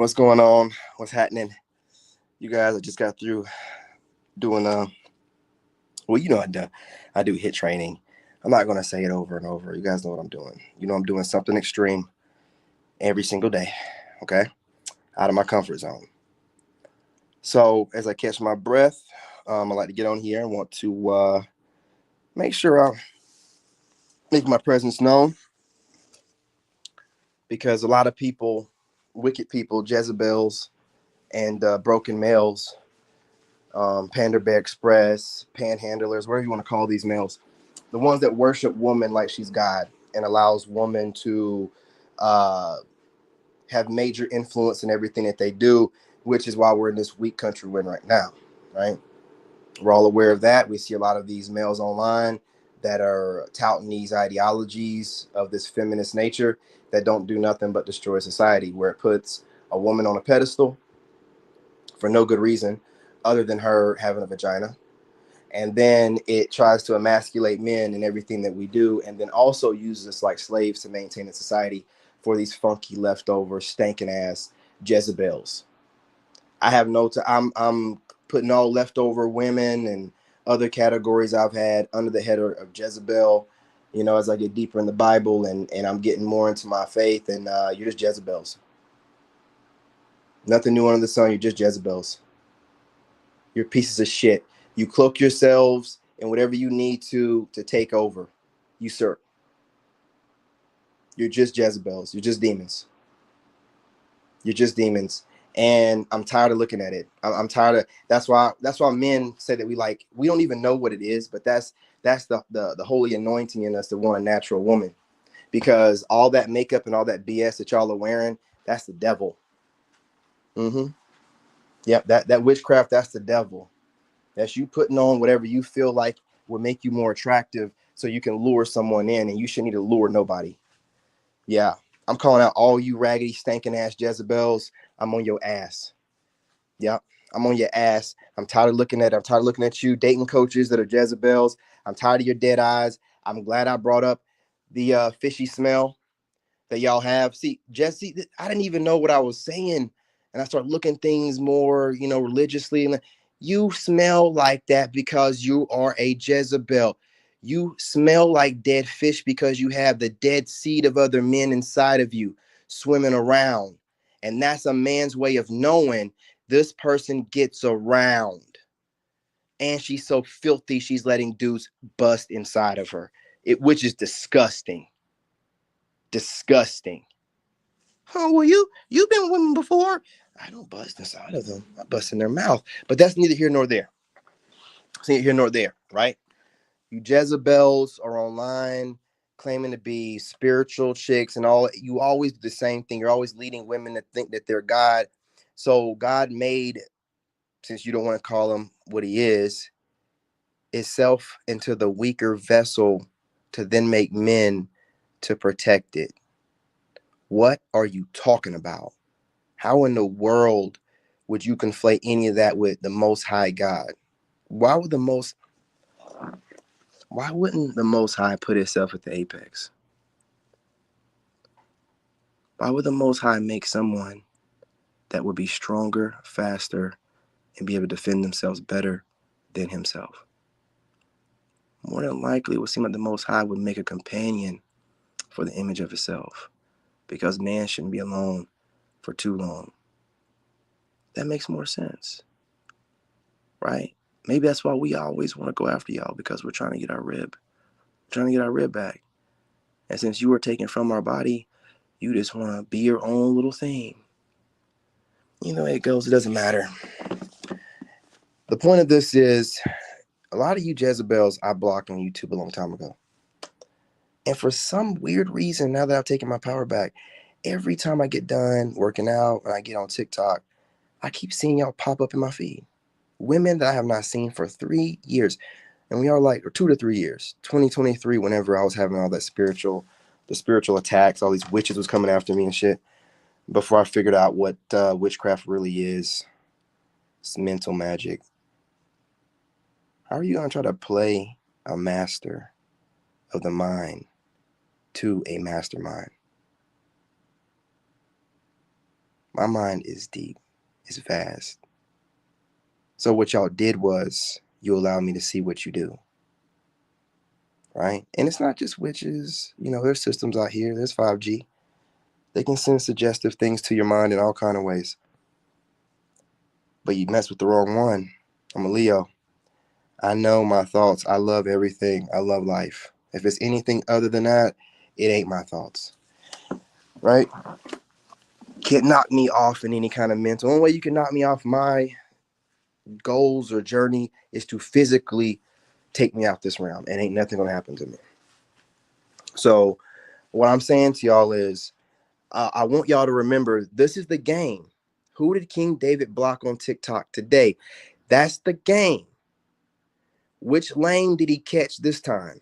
What's going on? What's happening? You guys, I just got through doing well, I do hit training. I'm not gonna say it over and over. You guys know what I'm doing. I'm doing something extreme every single day. Okay? Out of my comfort zone. So as I catch my breath, I like to get on here and want to make sure I make my presence known because a lot of people, wicked people, Jezebels, and broken males, Panda Bear Express, panhandlers, whatever you want to call these males, the ones that worship woman like she's God and allows woman to uh, have major influence in everything that they do, which is why we're in this weak country we're in right now, right? We're all aware of that. We see a lot of these males online that are touting these ideologies of this feminist nature that don't do nothing but destroy society, where it puts a woman on a pedestal for no good reason other than her having a vagina, and then it tries to emasculate men in everything that we do, and then also uses us like slaves to maintain a society for these funky leftover stinking ass Jezebels. I have no I'm putting all leftover women and other categories I've had under the header of Jezebel, as I get deeper in the Bible and I'm getting more into my faith, and you're just Jezebels. Nothing new under the sun. You're just Jezebels. You're pieces of shit. You cloak yourselves in whatever you need to take over, usurp. You're just Jezebels. You're just demons. You're just demons. And I'm tired of looking at it. I'm tired of. That's why men say that we don't even know what it is, but that's the holy anointing in us to want a natural woman, because all that makeup and all that BS that y'all are wearing, that's the devil. Mm-hmm. Yep, that witchcraft, that's the devil. That's you putting on whatever you feel like will make you more attractive so you can lure someone in, and you shouldn't need to lure nobody. Yeah. I'm calling out all you raggedy, stinking ass Jezebels. I'm on your ass. Yep. I'm on your ass. I'm tired of looking at you dating coaches that are Jezebels. I'm tired of your dead eyes. I'm glad I brought up the fishy smell that y'all have. See, Jesse, I didn't even know what I was saying. And I started looking things more, religiously. And you smell like that because you are a Jezebel. You smell like dead fish because you have the dead seed of other men inside of you swimming around. And that's a man's way of knowing this person gets around. And she's so filthy, she's letting dudes bust inside of her, which is disgusting. Disgusting. Oh, well, you've been with women before. I don't bust inside of them. I bust in their mouth. But that's neither here nor there. It's neither here nor there, right? You Jezebels are online claiming to be spiritual chicks and all. You always do the same thing. You're always leading women to think that they're God. So God made, since you don't want to call him what he is, itself into the weaker vessel to then make men to protect it. What are you talking about? How in the world would you conflate any of that with the Most High God? Why would the most why wouldn't the Most High put itself at the apex? Why would the Most High make someone that would be stronger, faster, and be able to defend themselves better than himself? More than likely, it would seem like the Most High would make a companion for the image of himself, because man shouldn't be alone for too long. That makes more sense, right? Maybe that's why we always want to go after y'all, because we're trying to get our rib. We're trying to get our rib back. And since you were taken from our body, you just want to be your own little thing. You know, it goes, it doesn't matter. The point of this is, a lot of you Jezebels I blocked on YouTube a long time ago. And for some weird reason, now that I've taken my power back, every time I get done working out and I get on TikTok, I keep seeing y'all pop up in my feed. Women that I have not seen for 3 years. And we are like, or 2 to 3 years, 2023, whenever I was having all that the spiritual attacks, all these witches was coming after me and shit, before I figured out what witchcraft really is. It's mental magic. How are you going to try to play a master of the mind to a mastermind? My mind is deep. It's vast. So what y'all did was you allowed me to see what you do, right? And it's not just witches. There's systems out here. There's 5G. They can send suggestive things to your mind in all kind of ways. But you mess with the wrong one. I'm a Leo. I know my thoughts. I love everything. I love life. If it's anything other than that, it ain't my thoughts, right? Can't knock me off in any kind of mental. The only way you can knock me off my goals or journey is to physically take me out this realm, and ain't nothing gonna happen to me. So what I'm saying to y'all is, I want y'all to remember this is the game. Who did King David block on TikTok today? That's the game. Which lane did he catch this time?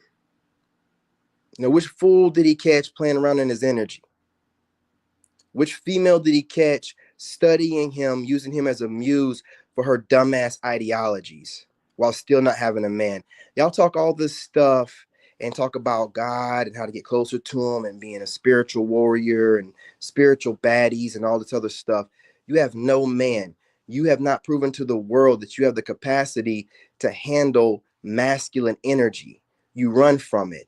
Which fool did he catch playing around in his energy? Which female did he catch studying him, using him as a muse for her dumbass ideologies while still not having a man? Y'all talk all this stuff and talk about God and how to get closer to him and being a spiritual warrior and spiritual baddies and all this other stuff. You have no man. You have not proven to the world that you have the capacity to handle masculine energy. You run from it.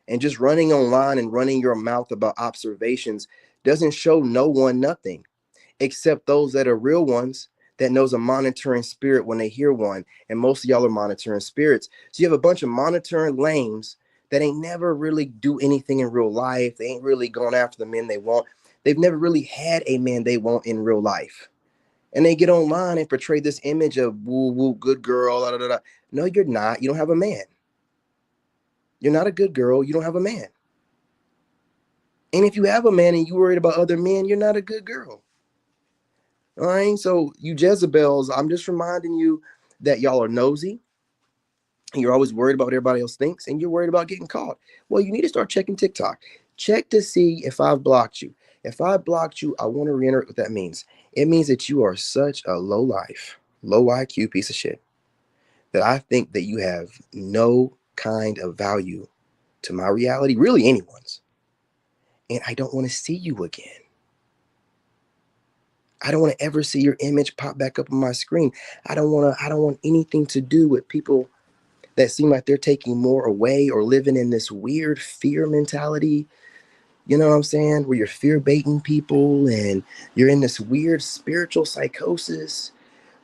And just running online and running your mouth about observations doesn't show no one nothing, except those that are real ones that knows a monitoring spirit when they hear one. And most of y'all are monitoring spirits. So you have a bunch of monitoring lames that ain't never really do anything in real life. They ain't really gone after the men they want. They've never really had a man they want in real life. And they get online and portray this image of woo woo, good girl. Da, da, da, da. No, you're not. You don't have a man. You're not a good girl. You don't have a man. And if you have a man and you worried about other men, you're not a good girl. All right. So you Jezebels, I'm just reminding you that y'all are nosy. And you're always worried about what everybody else thinks, and you're worried about getting caught. Well, you need to start checking TikTok. Check to see if I've blocked you. If I blocked you, I want to reiterate what that means. It means that you are such a low life, low IQ piece of shit that I think that you have no kind of value to my reality, really anyone's. And I don't want to see you again. I don't want to ever see your image pop back up on my screen. I don't want anything to do with people that seem like they're taking more away or living in this weird fear mentality. You know what I'm saying? Where you're fear baiting people and you're in this weird spiritual psychosis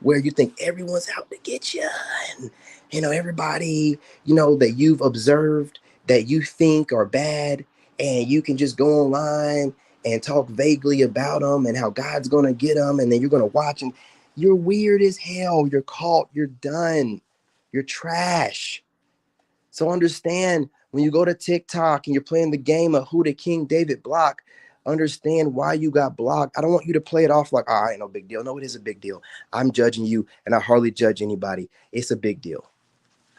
where you think everyone's out to get you, and everybody that you've observed that you think are bad, and you can just go online and talk vaguely about them and how God's gonna get them, and then you're gonna watch, and you're weird as hell. You're caught. You're done. You're trash. So understand, when you go to TikTok and you're playing the game of who did King David block, understand why you got blocked. I don't want you to play it off like, oh, ain't no big deal. No, it is a big deal. I'm judging you, and I hardly judge anybody. It's a big deal.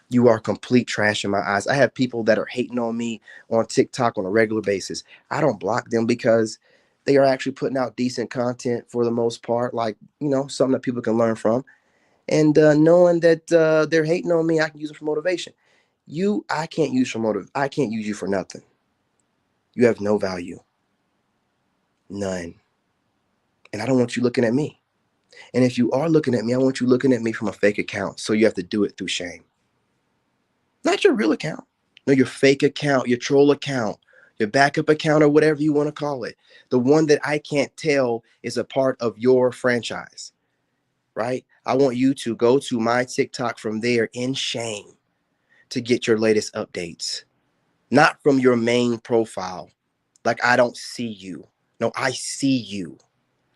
You are complete trash in my eyes. I have people that are hating on me on TikTok on a regular basis. I don't block them because they are actually putting out decent content for the most part, like, something that people can learn from. And knowing that they're hating on me, I can use it for motivation. I can't use for motive. I can't use you for nothing. You have no value. None. And I don't want you looking at me. And if you are looking at me, I want you looking at me from a fake account. So you have to do it through shame. Not your real account. No, your fake account, your troll account, your backup account, or whatever you want to call it. The one that I can't tell is a part of your franchise, right? I want you to go to my TikTok from there in shame to get your latest updates. Not from your main profile. Like I don't see you. No, I see you.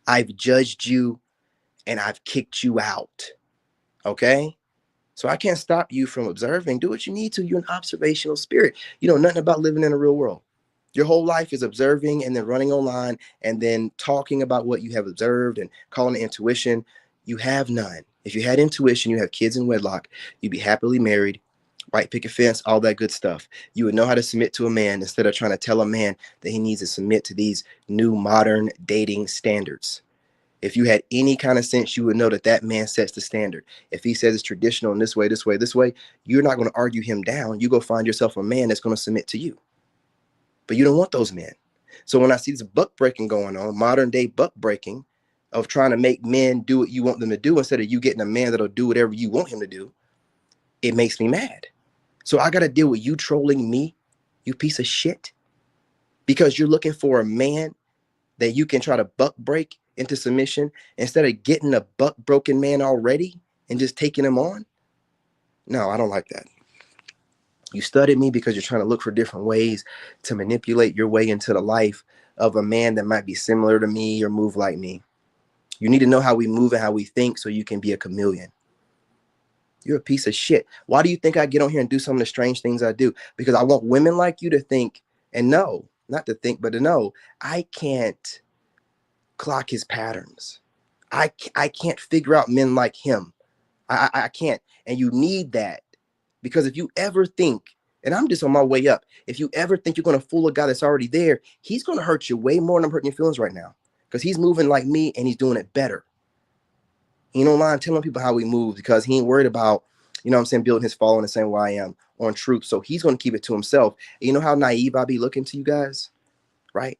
I've judged you and I've kicked you out. Okay? So I can't stop you from observing. Do what you need to. You're an observational spirit. You know nothing about living in a real world. Your whole life is observing and then running online and then talking about what you have observed and calling it intuition. You have none. If you had intuition, you have kids in wedlock, you'd be happily married, white picket fence, all that good stuff. You would know how to submit to a man instead of trying to tell a man that he needs to submit to these new modern dating standards. If you had any kind of sense, you would know that that man sets the standard. If he says it's traditional in this way, this way, this way, you're not going to argue him down. You go find yourself a man that's going to submit to you. But you don't want those men. So when I see this buck breaking going on, modern day buck breaking, of trying to make men do what you want them to do instead of you getting a man that'll do whatever you want him to do, it makes me mad. So I got to deal with you trolling me, you piece of shit, because you're looking for a man that you can try to buck break into submission instead of getting a buck broken man already and just taking him on. No, I don't like that. You studied me because you're trying to look for different ways to manipulate your way into the life of a man that might be similar to me or move like me. You need to know how we move and how we think so you can be a chameleon. You're a piece of shit. Why do you think I get on here and do some of the strange things I do? Because I want women like you to think and know, not to think, but to know, I can't clock his patterns. I can't figure out men like him. I can't. And you need that. Because if you ever think, and I'm just on my way up, if you ever think you're going to fool a guy that's already there, he's going to hurt you way more than I'm hurting your feelings right now. Because he's moving like me and he's doing it better. He don't mind telling people how he moves because he ain't worried about, you know what I'm saying, building his following the same way I am on truth. So he's going to keep it to himself. And you know how naive I be looking to you guys, right?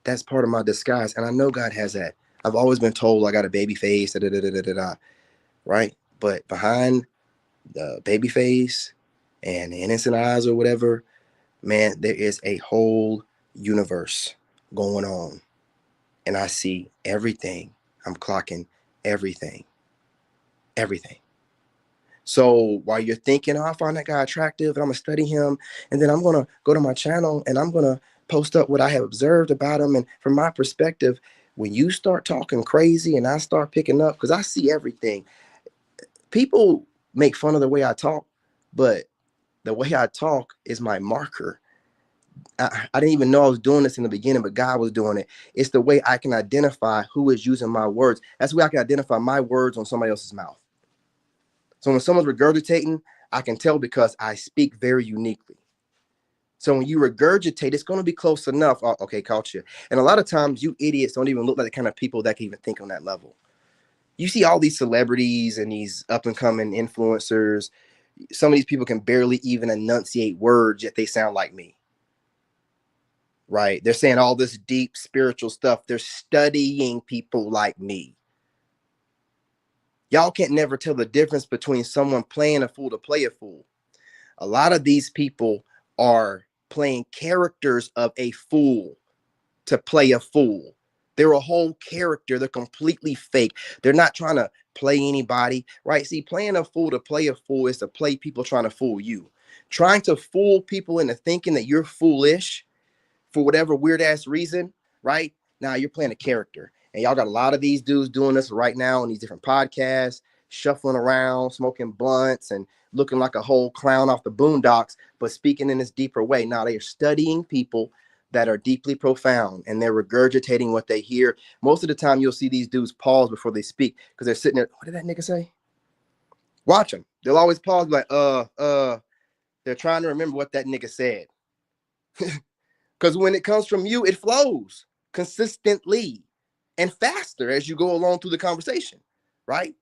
That's part of my disguise. And I know God has that. I've always been told I got a baby face, right? But behind the baby face and the innocent eyes or whatever, man, there is a whole universe going on. And I see everything. I'm clocking everything. Everything. So while you're thinking, oh, I find that guy attractive and I'm going to study him, and then I'm going to go to my channel and I'm going to post up what I have observed about him. And from my perspective, when you start talking crazy and I start picking up, because I see everything, people make fun of the way I talk, but the way I talk is my marker. I didn't even know I was doing this in the beginning, but God was doing it. It's the way I can identify who is using my words. That's the way I can identify my words on somebody else's mouth. So when someone's regurgitating, I can tell because I speak very uniquely. So when you regurgitate, it's going to be close enough. Oh, okay, caught you. And a lot of times you idiots don't even look like the kind of people that can even think on that level. You see all these celebrities and these up and coming influencers. Some of these people can barely even enunciate words, yet they sound like me. Right? They're saying all this deep spiritual stuff. They're studying people like me. Y'all can't never tell the difference between someone playing a fool to play a fool. A lot of these people are playing characters of a fool to play a fool. They're a whole character. They're completely fake. They're not trying to play anybody, right? See, playing a fool to play a fool is to play people trying to fool you. Trying to fool people into thinking that you're foolish for whatever weird ass reason, right? Now you're playing a character. And y'all got a lot of these dudes doing this right now on these different podcasts, shuffling around, smoking blunts, and looking like a whole clown off the boondocks, but speaking in this deeper way. Now they are studying people that are deeply profound and they're regurgitating what they hear. Most of the time, you'll see these dudes pause before they speak because they're sitting there. What did that nigga say? Watch them. They'll always pause, like, they're trying to remember what that nigga said. Because when it comes from you, it flows consistently and faster as you go along through the conversation, right?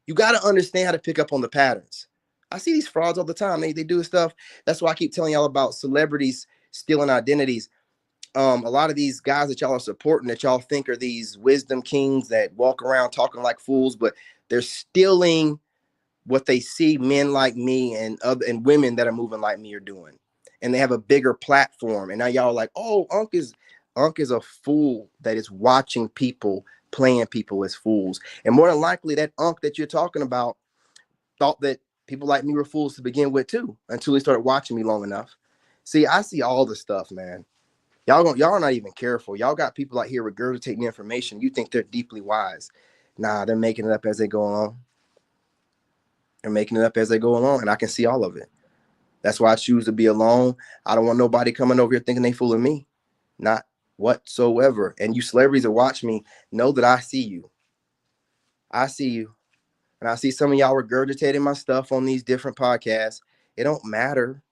You got to understand how to pick up on the patterns. I see these frauds all the time. They do stuff. That's why I keep telling y'all about celebrities stealing identities. A lot of these guys that y'all are supporting that y'all think are these wisdom kings that walk around talking like fools, but they're stealing what they see men like me and women that are moving like me are doing. And they have a bigger platform. And now y'all are like, oh, Unc is a fool that is watching people playing people as fools. And more than likely, that Unc that you're talking about thought that people like me were fools to begin with too, until he started watching me long enough. See, I see all the stuff, man. Y'all are not even careful. Y'all got people out here regurgitating information. You think they're deeply wise. Nah, they're making it up as they go along. They're making it up as they go along, and I can see all of it. That's why I choose to be alone. I don't want nobody coming over here thinking they fooling me. Not whatsoever. And you celebrities that watch me know that I see you. I see you. And I see some of y'all regurgitating my stuff on these different podcasts. It don't matter.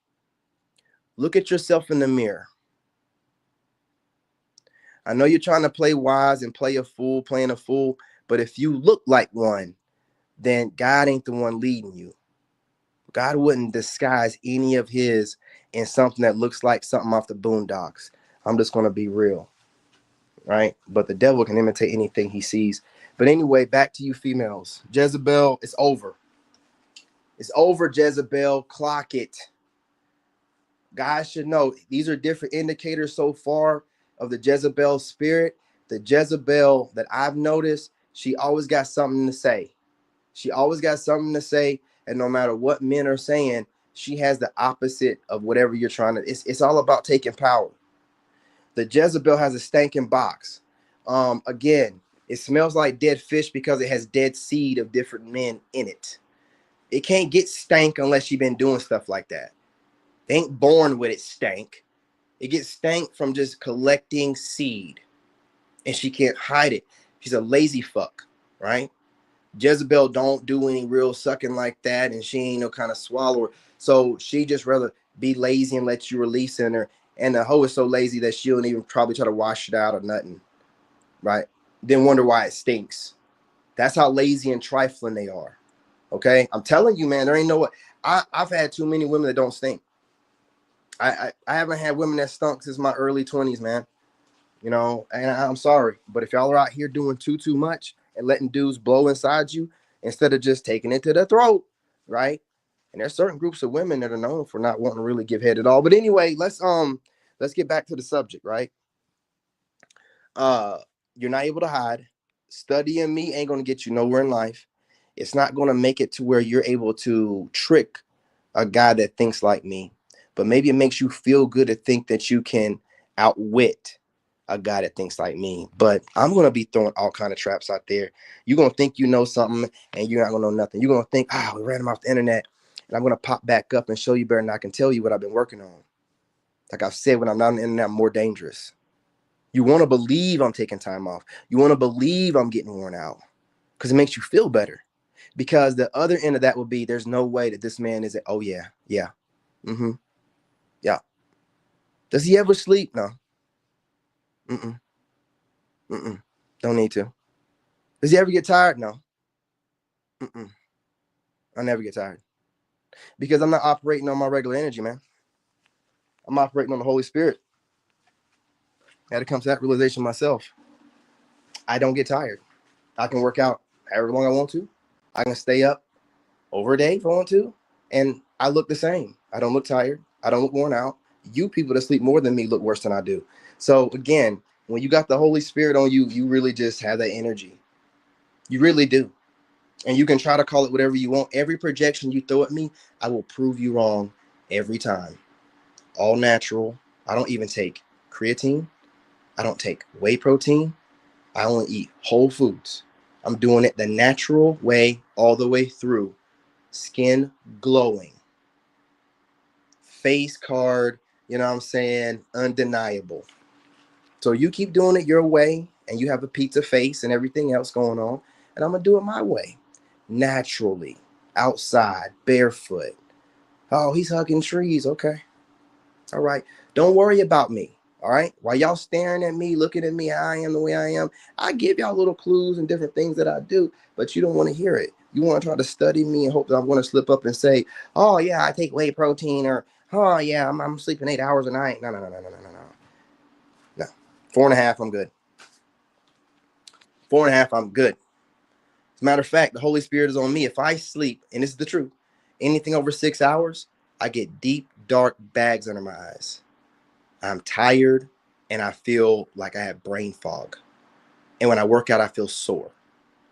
Look at yourself in the mirror. I know you're trying to play wise and play a fool, playing a fool. But if you look like one, then God ain't the one leading you. God wouldn't disguise any of his in something that looks like something off the boondocks. I'm just going to be real. right? But the devil can imitate anything he sees. But anyway, back to you females. Jezebel, it's over. It's over, Jezebel. Clock it. Guys should know these are different indicators so far of the Jezebel spirit. The Jezebel that I've noticed, she always got something to say. She always got something to say. And no matter what men are saying, she has the opposite of whatever you're trying to. It's all about taking power. The Jezebel has a stinking box. Again, it smells like dead fish because it has dead seed of different men in it. It can't get stank unless you've been doing stuff like that. They ain't born with it stank. It gets stank from just collecting seed. And she can't hide it. She's a lazy fuck, right? Jezebel don't do any real sucking like that, and she ain't no kind of swallower. So she just rather be lazy and let you release in her. And the hoe is so lazy that she don't even probably try to wash it out or nothing, right? Then wonder why it stinks. That's how lazy and trifling they are. Okay, I'm telling you, man, there ain't no. I've had too many women that don't stink. I haven't had women that stunk since my early 20s, man. You know, and I'm sorry, but if y'all are out here doing too much and letting dudes blow inside you instead of just taking it to the throat, right? And there's certain groups of women that are known for not wanting to really give head at all. But anyway, let's get back to the subject, right? uh you're not able to hide. Studying me ain't going to get you nowhere in life. It's not going to make it to where you're able to trick a guy that thinks like me. But maybe it makes you feel good to think that you can outwit a guy that thinks like me. But I'm going to be throwing all kind of traps out there. You're going to think you know something and you're not going to know nothing. You're going to think, we ran him off the internet, and I'm going to pop back up and show you better than I can tell you what I've been working on. Like I've said, when I'm not on the internet, I'm more dangerous. You want to believe I'm taking time off. You want to believe I'm getting worn out because it makes you feel better. Because the other end of that would be, there's no way that this man isn't, oh, yeah, yeah, mm-hmm, yeah. Does he ever sleep? No. Mm-mm, mm-mm. Don't need to. Does he ever get tired? No. Mm-mm. I never get tired. Because I'm not operating on my regular energy, man. I'm operating on the Holy Spirit. I had to come to that realization myself. I don't get tired. I can work out however long I want to. I can stay up over a day if I want to, and I look the same. I don't look tired. I don't look worn out. You people that sleep more than me look worse than I do. So again, when you got the Holy Spirit on you, you really just have that energy. You really do. And you can try to call it whatever you want. Every projection you throw at me, I will prove you wrong every time. All natural. I don't even take creatine. I don't take whey protein. I only eat whole foods. I'm doing it the natural way all the way through. Skin glowing, face card, you know what I'm saying, undeniable. So you keep doing it your way, and you have a pizza face and everything else going on, and I'm gonna do it my way, naturally, outside, barefoot. Oh, he's hugging trees. Okay, all right. Don't worry about me. All right. While y'all staring at me, looking at me, how I am the way I am, I give y'all little clues and different things that I do, but you don't want to hear it. You want to try to study me and hope that I'm going to slip up and say, oh, yeah, I take whey protein, or, oh, yeah, I'm sleeping 8 hours a night. No, no, no, no, no, no, no, no. No. 4.5, I'm good. 4.5, I'm good. As a matter of fact, the Holy Spirit is on me. If I sleep, and this is the truth, anything over 6 hours, I get deep, dark bags under my eyes. I'm tired, and I feel like I have brain fog. And when I work out, I feel sore.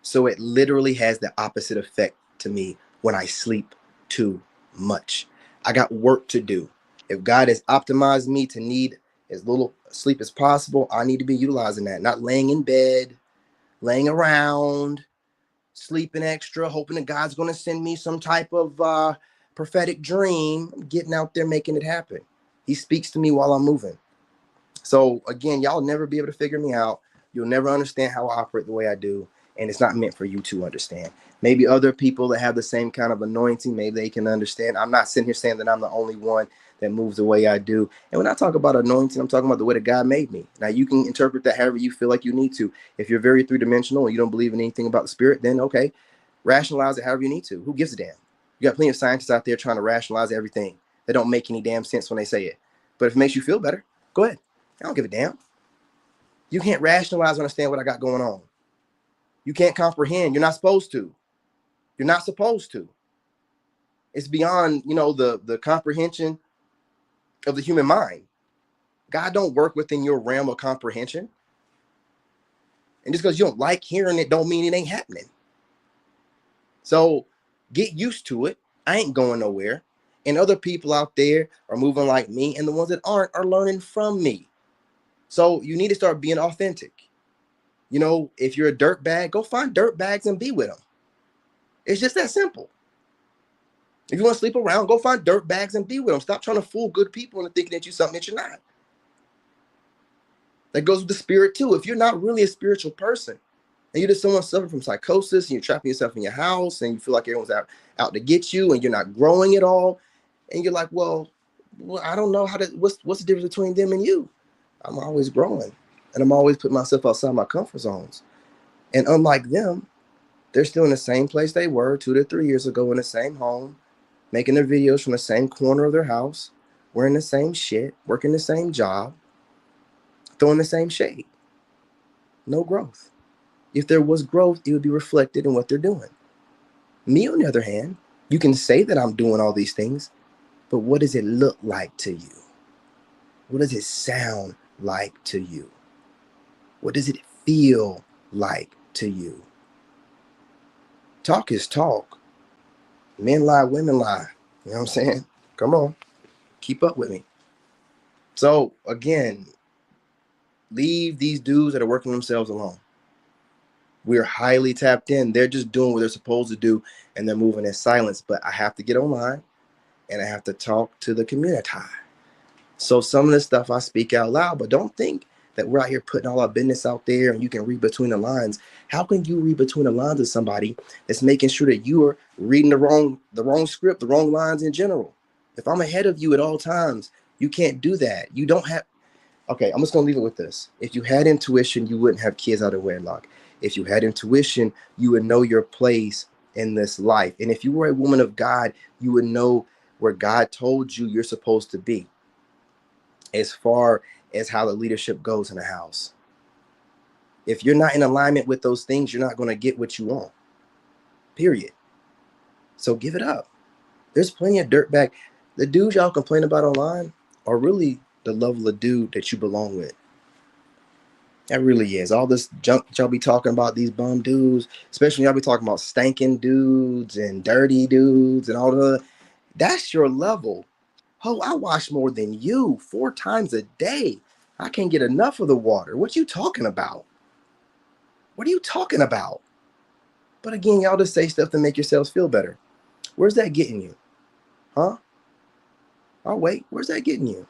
So it literally has the opposite effect to me when I sleep too much. I got work to do. If God has optimized me to need as little sleep as possible, I need to be utilizing that, not laying in bed, laying around, sleeping extra, hoping that God's going to send me some type of prophetic dream. I'm getting out there making it happen. He speaks to me while I'm moving. So again, y'all never be able to figure me out. You'll never understand how I operate the way I do. And it's not meant for you to understand. Maybe other people that have the same kind of anointing, maybe they can understand. I'm not sitting here saying that I'm the only one that moves the way I do. And when I talk about anointing, I'm talking about the way that God made me. Now, you can interpret that however you feel like you need to. If you're very three-dimensional and you don't believe in anything about the spirit, then okay, rationalize it however you need to. Who gives a damn? You got plenty of scientists out there trying to rationalize everything. They don't make any damn sense when they say it. But if it makes you feel better, go ahead. I don't give a damn. You can't rationalize or understand what I got going on. You can't comprehend. You're not supposed to. You're not supposed to. It's beyond, the comprehension of the human mind. God don't work within your realm of comprehension. And just because you don't like hearing it don't mean it ain't happening. So get used to it. I ain't going nowhere. And other people out there are moving like me, and the ones that aren't are learning from me. So you need to start being authentic. If you're a dirt bag, go find dirt bags and be with them. It's just that simple. If you want to sleep around, go find dirt bags and be with them. Stop trying to fool good people into thinking that you're something that you're not. That goes with the spirit too. If you're not really a spiritual person and you're just someone suffering from psychosis and you're trapping yourself in your house and you feel like everyone's out to get you and you're not growing at all, and you're like, well, I don't know what's the difference between them and you? I'm always growing and I'm always putting myself outside my comfort zones. And unlike them, they're still in the same place they were 2 to 3 years ago, in the same home, making their videos from the same corner of their house, wearing the same shit, working the same job, throwing the same shade. No growth. If there was growth, it would be reflected in what they're doing. Me, on the other hand, you can say that I'm doing all these things, but what does it look like to you? What does it sound like to you? What does it feel like to you? Talk is talk. Men lie, women lie. You know what I'm saying? Come on. Keep up with me. So, again, leave these dudes that are working themselves alone. We're highly tapped in. They're just doing what they're supposed to do, and they're moving in silence. But I have to get online, and I have to talk to the community. So some of the stuff I speak out loud, but don't think that we're out here putting all our business out there and you can read between the lines. How can you read between the lines of somebody that's making sure that you are reading the wrong script, the wrong lines in general? If I'm ahead of you at all times, you can't do that. You don't have. Okay, I'm just going to leave it with this. If you had intuition, you wouldn't have kids out of wedlock. If you had intuition, you would know your place in this life. And if you were a woman of God, you would know where God told you you're supposed to be, as far as how the leadership goes in the house. If you're not in alignment with those things, you're not going to get what you want. Period. So give it up. There's plenty of dirtbag. The dudes y'all complain about online are really the level of dude that you belong with. That really is. All this junk y'all be talking about, these bum dudes, especially y'all be talking about stanking dudes and dirty dudes and all the, that's your level. Oh, I wash more than you 4 times a day. I can't get enough of the water. What you talking about? What are you talking about? But again, y'all just say stuff to make yourselves feel better. Where's that getting you? Huh? Oh, wait. Where's that getting you?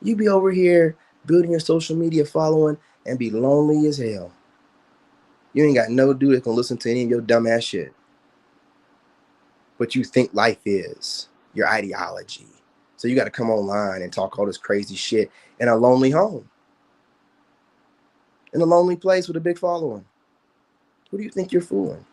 You be over here building your social media following and be lonely as hell. You ain't got no dude that can listen to any of your dumbass shit. But you think life is your ideology. So you got to come online and talk all this crazy shit in a lonely home, in a lonely place with a big following. Who do you think you're fooling?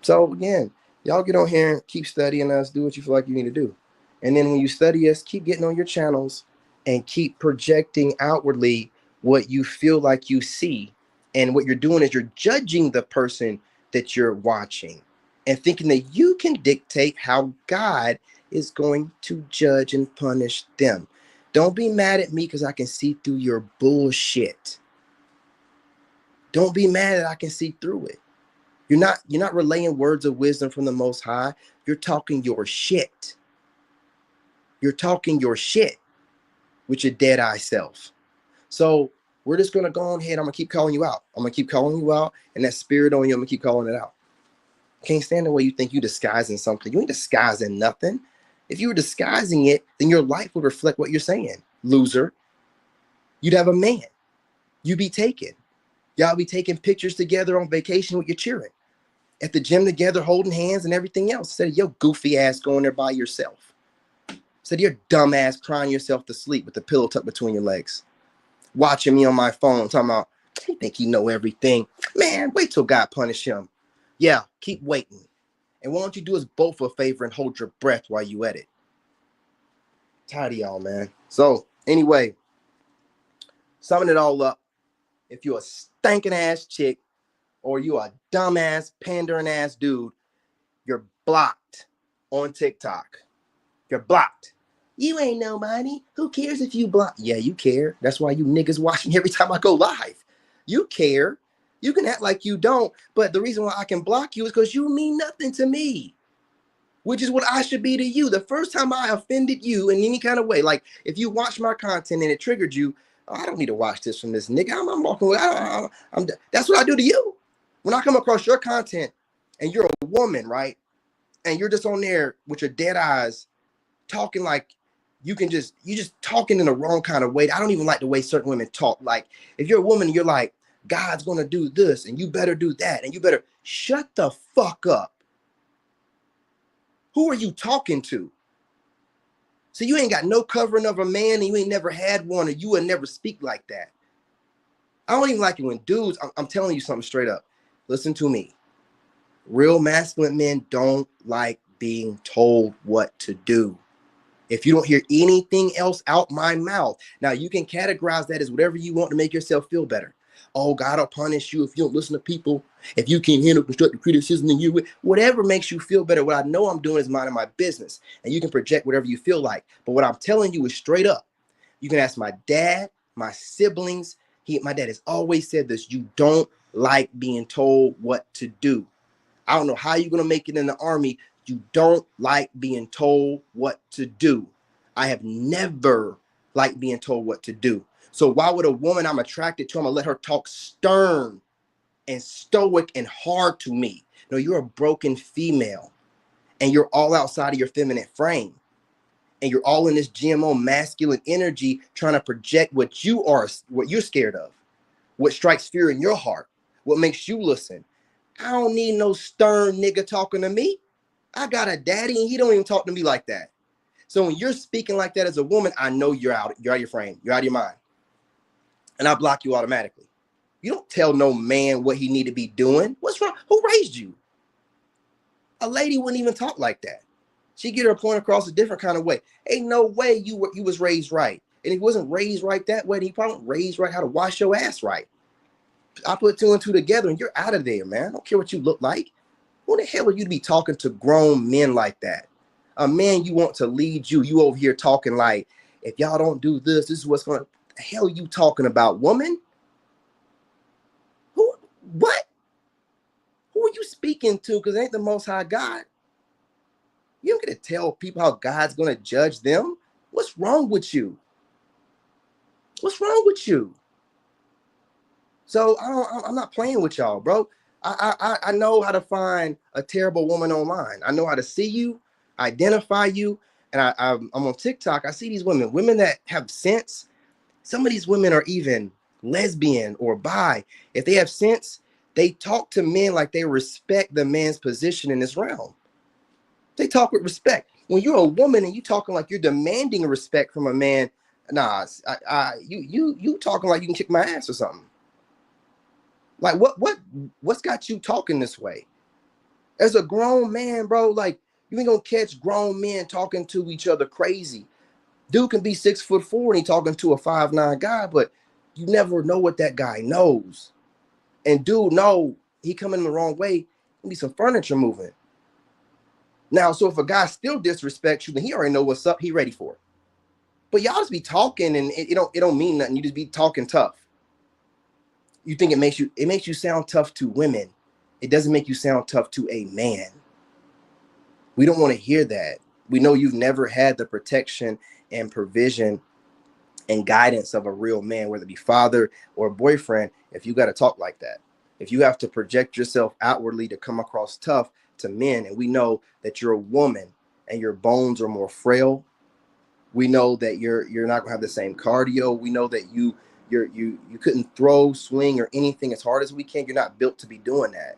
So again, y'all get on here and keep studying us, do what you feel like you need to do. And then when you study us, keep getting on your channels and keep projecting outwardly what you feel like you see. And what you're doing is you're judging the person that you're watching and thinking that you can dictate how God is going to judge and punish them. Don't be mad at me because I can see through your bullshit. Don't be mad that I can see through it. You're not relaying words of wisdom from the Most High. You're talking your shit. You're talking your shit with your dead eye self. So we're just gonna go on ahead. I'm gonna keep calling you out. I'm gonna keep calling you out, and that spirit on you, I'm gonna keep calling it out. Can't stand the way you think you disguising something. You ain't disguising nothing. If you were disguising it, then your life would reflect what you're saying, loser. You'd have a man. You'd be taken. Y'all be taking pictures together on vacation with your children, at the gym together, holding hands and everything else. Instead of your goofy ass going there by yourself. Instead of your dumb ass crying yourself to sleep with the pillow tucked between your legs. Watching me on my phone, talking about, he think he know everything. Man, wait till God punish him. Yeah, keep waiting. And why don't you do us both a favor and hold your breath while you at it? Tired of y'all, man. So, anyway, Summing it all up, if you're a stinking ass chick or you a dumbass, pandering ass dude, you're blocked on TikTok. You're blocked. You ain't nobody. Who cares if you block? Yeah, you care. That's why you niggas watching every time I go live. You care. You can act like you don't, but the reason why I can block you is because you mean nothing to me, which is what I should be to you. The first time I offended you in any kind of way, like if you watch my content and it triggered you, oh, I don't need to watch this from this nigga. I'm walking away. That's what I do to you. When I come across your content and you're a woman, right? And you're just on there with your dead eyes talking like you just talking in the wrong kind of way. I don't even like the way certain women talk. Like if you're a woman and you're like, God's gonna do this and you better do that and you better shut the fuck up. Who are you talking to? So you ain't got no covering of a man and you ain't never had one, or you would never speak like that. I don't even like it when dudes, I'm telling you something straight up. Listen to me. Real masculine men don't like being told what to do. If you don't hear anything else out my mouth, now you can categorize that as whatever you want to make yourself feel better. Oh, God will punish you if you don't listen to people. If you can't handle constructive criticism, then you, whatever makes you feel better. What I know I'm doing is minding my business, and you can project whatever you feel like. But what I'm telling you is straight up. You can ask my dad, my siblings. My dad has always said this. You don't like being told what to do. I don't know how you're going to make it in the army. You don't like being told what to do. I have never liked being told what to do. So why would a woman I'm attracted to, I'm going to let her talk stern and stoic and hard to me? No, you're a broken female and you're all outside of your feminine frame. And you're all in this GMO masculine energy trying to project what you're scared of, what strikes fear in your heart, what makes you listen. I don't need no stern nigga talking to me. I got a daddy and he don't even talk to me like that. So when you're speaking like that as a woman, I know you're out of your frame. You're out of your mind. And I block you automatically. You don't tell no man what he need to be doing. What's wrong? Who raised you? A lady wouldn't even talk like that. She get her point across a different kind of way. Ain't no way you was raised right. And if he wasn't raised right that way, then he probably raised right how to wash your ass right. I put two and two together and you're out of there, man. I don't care what you look like. Who the hell are you to be talking to grown men like that? A man you want to lead you. You over here talking like, if y'all don't do this, this is what's going to, the hell you talking about, woman? Who, what? Who are you speaking to? Because it ain't the Most High God. You don't get to tell people how God's going to judge them. What's wrong with you? What's wrong with you? So I'm not playing with y'all, bro. I know how to find a terrible woman online. I know how to see you, identify you, and I'm on TikTok. I see these women that have sense. Some of these women are even lesbian or bi. If they have sense, they talk to men like they respect the man's position in this realm. They talk with respect. When you're a woman and you talking like you're demanding respect from a man, nah, you talking like you can kick my ass or something. Like what's got you talking this way? As a grown man, bro, like you ain't gonna catch grown men talking to each other crazy. Dude can be 6'4" and he talking to a 5'9" guy, but you never know what that guy knows. And dude, no, he coming the wrong way. Need some furniture moving. Now, so if a guy still disrespects you, then he already know what's up. He ready for it. But y'all just be talking and it don't mean nothing. You just be talking tough. You think it makes you sound tough to women. It doesn't make you sound tough to a man. We don't want to hear that. We know you've never had the protection and provision and guidance of a real man, whether it be father or boyfriend, if you got to talk like that. If you have to project yourself outwardly to come across tough to men, and we know that you're a woman and your bones are more frail. We know that you're not gonna have the same cardio. We know that you couldn't throw, swing, or anything as hard as we can. You're not built to be doing that.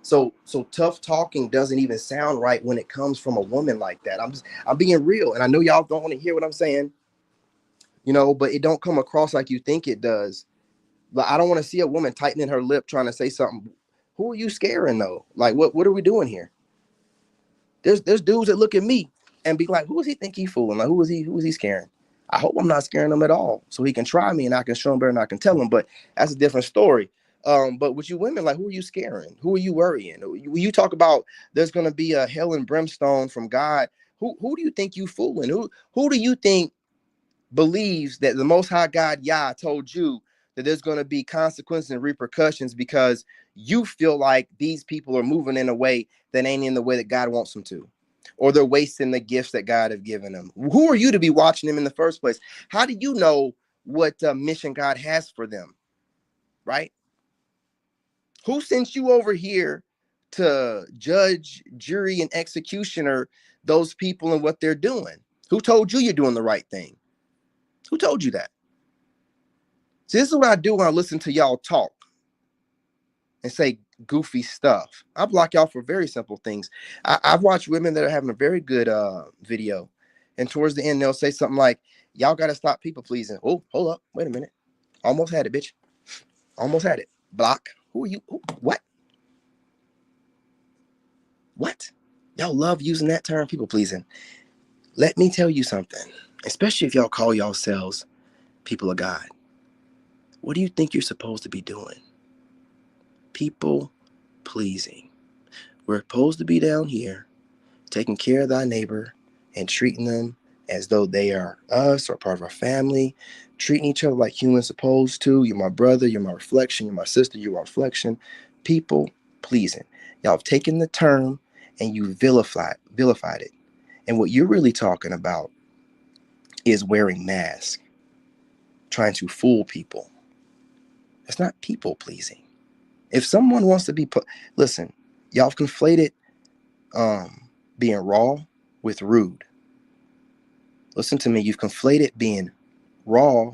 So tough talking doesn't even sound right when it comes from a woman like that. I'm being real, and I know y'all don't want to hear what I'm saying, but it don't come across like you think it does. But I don't want to see a woman tightening her lip trying to say something. Who are you scaring though? Like what are we doing here? There's dudes that look at me and be like, who does he think he fooling? Like who is he scaring? I hope I'm not scaring him at all, so he can try me and I can show him better than I can tell him. But that's a different story. But with you women, like, who are you scaring? Who are you worrying? When you talk about there's going to be a hell and brimstone from God, who do you think you fooling? Who do you think believes that the Most High God Yah told you that there's going to be consequences and repercussions because you feel like these people are moving in a way that ain't in the way that God wants them to, or they're wasting the gifts that God have given them? Who are you to be watching them in the first place? How do you know what mission God has for them, right? Who sent you over here to judge, jury, and executioner those people and what they're doing? Who told you you're doing the right thing? Who told you that? See, this is what I do when I listen to y'all talk and say goofy stuff. I block y'all for very simple things. I've watched women that are having a very good video, and towards the end they'll say something like, "Y'all got to stop people pleasing." Oh, hold up, wait a minute. Almost had it, bitch. Almost had it. Block. Who are you? Who? What? What? Y'all love using that term, people pleasing. Let me tell you something. Especially if y'all call yourselves people of God. What do you think you're supposed to be doing? People pleasing. We're supposed to be down here taking care of thy neighbor and treating them as though they are us or part of our family, treating each other like humans supposed to. You're my brother, you're my reflection, you're my sister, you're my reflection. People pleasing. Y'all have taken the term and you vilified it. And what you're really talking about is wearing masks, trying to fool people. It's not people pleasing. If someone wants to be listen, y'all have conflated being raw with rude. Listen to me, you've conflated being raw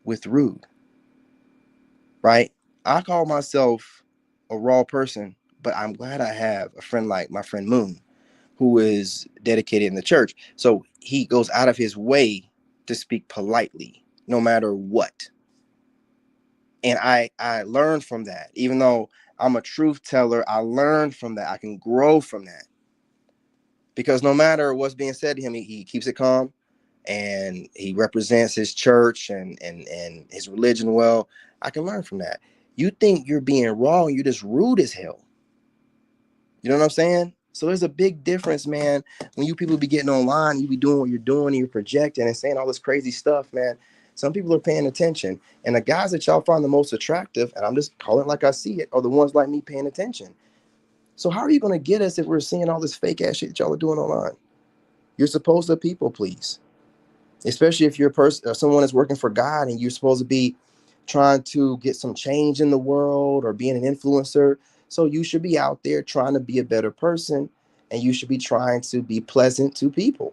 with rude, right? I call myself a raw person, but I'm glad I have a friend like my friend Moon, who is dedicated in the church. So he goes out of his way to speak politely, no matter what. And I learned from that. Even though I'm a truth teller, I learned from that. I can grow from that. Because no matter what's being said to him, he keeps it calm, and he represents his church and his religion well. I can learn from that. You think you're being wrong, you're just rude as hell. You know what I'm saying? So there's a big difference, man. When you people be getting online, you be doing what you're doing, and you're projecting and saying all this crazy stuff, man. Some people are paying attention. And the guys that y'all find the most attractive, and I'm just calling it like I see it, are the ones like me paying attention. So how are you going to get us if we're seeing all this fake ass shit that y'all are doing online? You're supposed to people please, especially if you're a person, someone that's working for God, and you're supposed to be trying to get some change in the world or being an influencer. So you should be out there trying to be a better person, and you should be trying to be pleasant to people,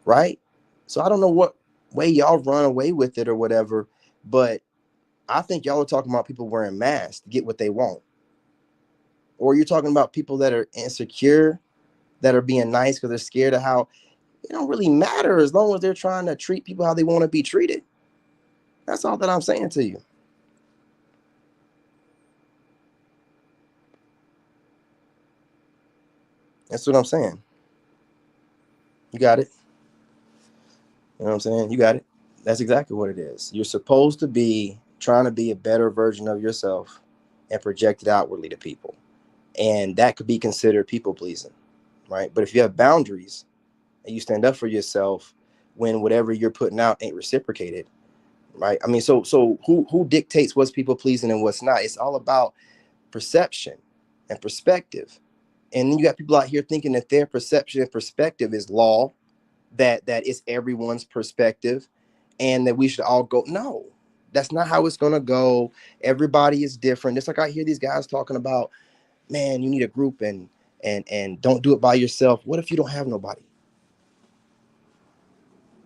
right? So I don't know what way y'all run away with it or whatever, but I think y'all are talking about people wearing masks to get what they want. Or you're talking about people that are insecure, that are being nice because they're scared of how it don't really matter as long as they're trying to treat people how they want to be treated. That's all that I'm saying to you. That's what I'm saying. You got it. You know what I'm saying? You got it. That's exactly what it is. You're supposed to be trying to be a better version of yourself and project it outwardly to people. And that could be considered people pleasing, right? But if you have boundaries and you stand up for yourself when whatever you're putting out ain't reciprocated, right? I mean, so who dictates what's people pleasing and what's not? It's all about perception and perspective. And then you got people out here thinking that their perception and perspective is law, that it's everyone's perspective, and that we should all go. No, that's not how it's gonna go. Everybody is different. It's like I hear these guys talking about, man, you need a group, and don't do it by yourself. What if you don't have nobody?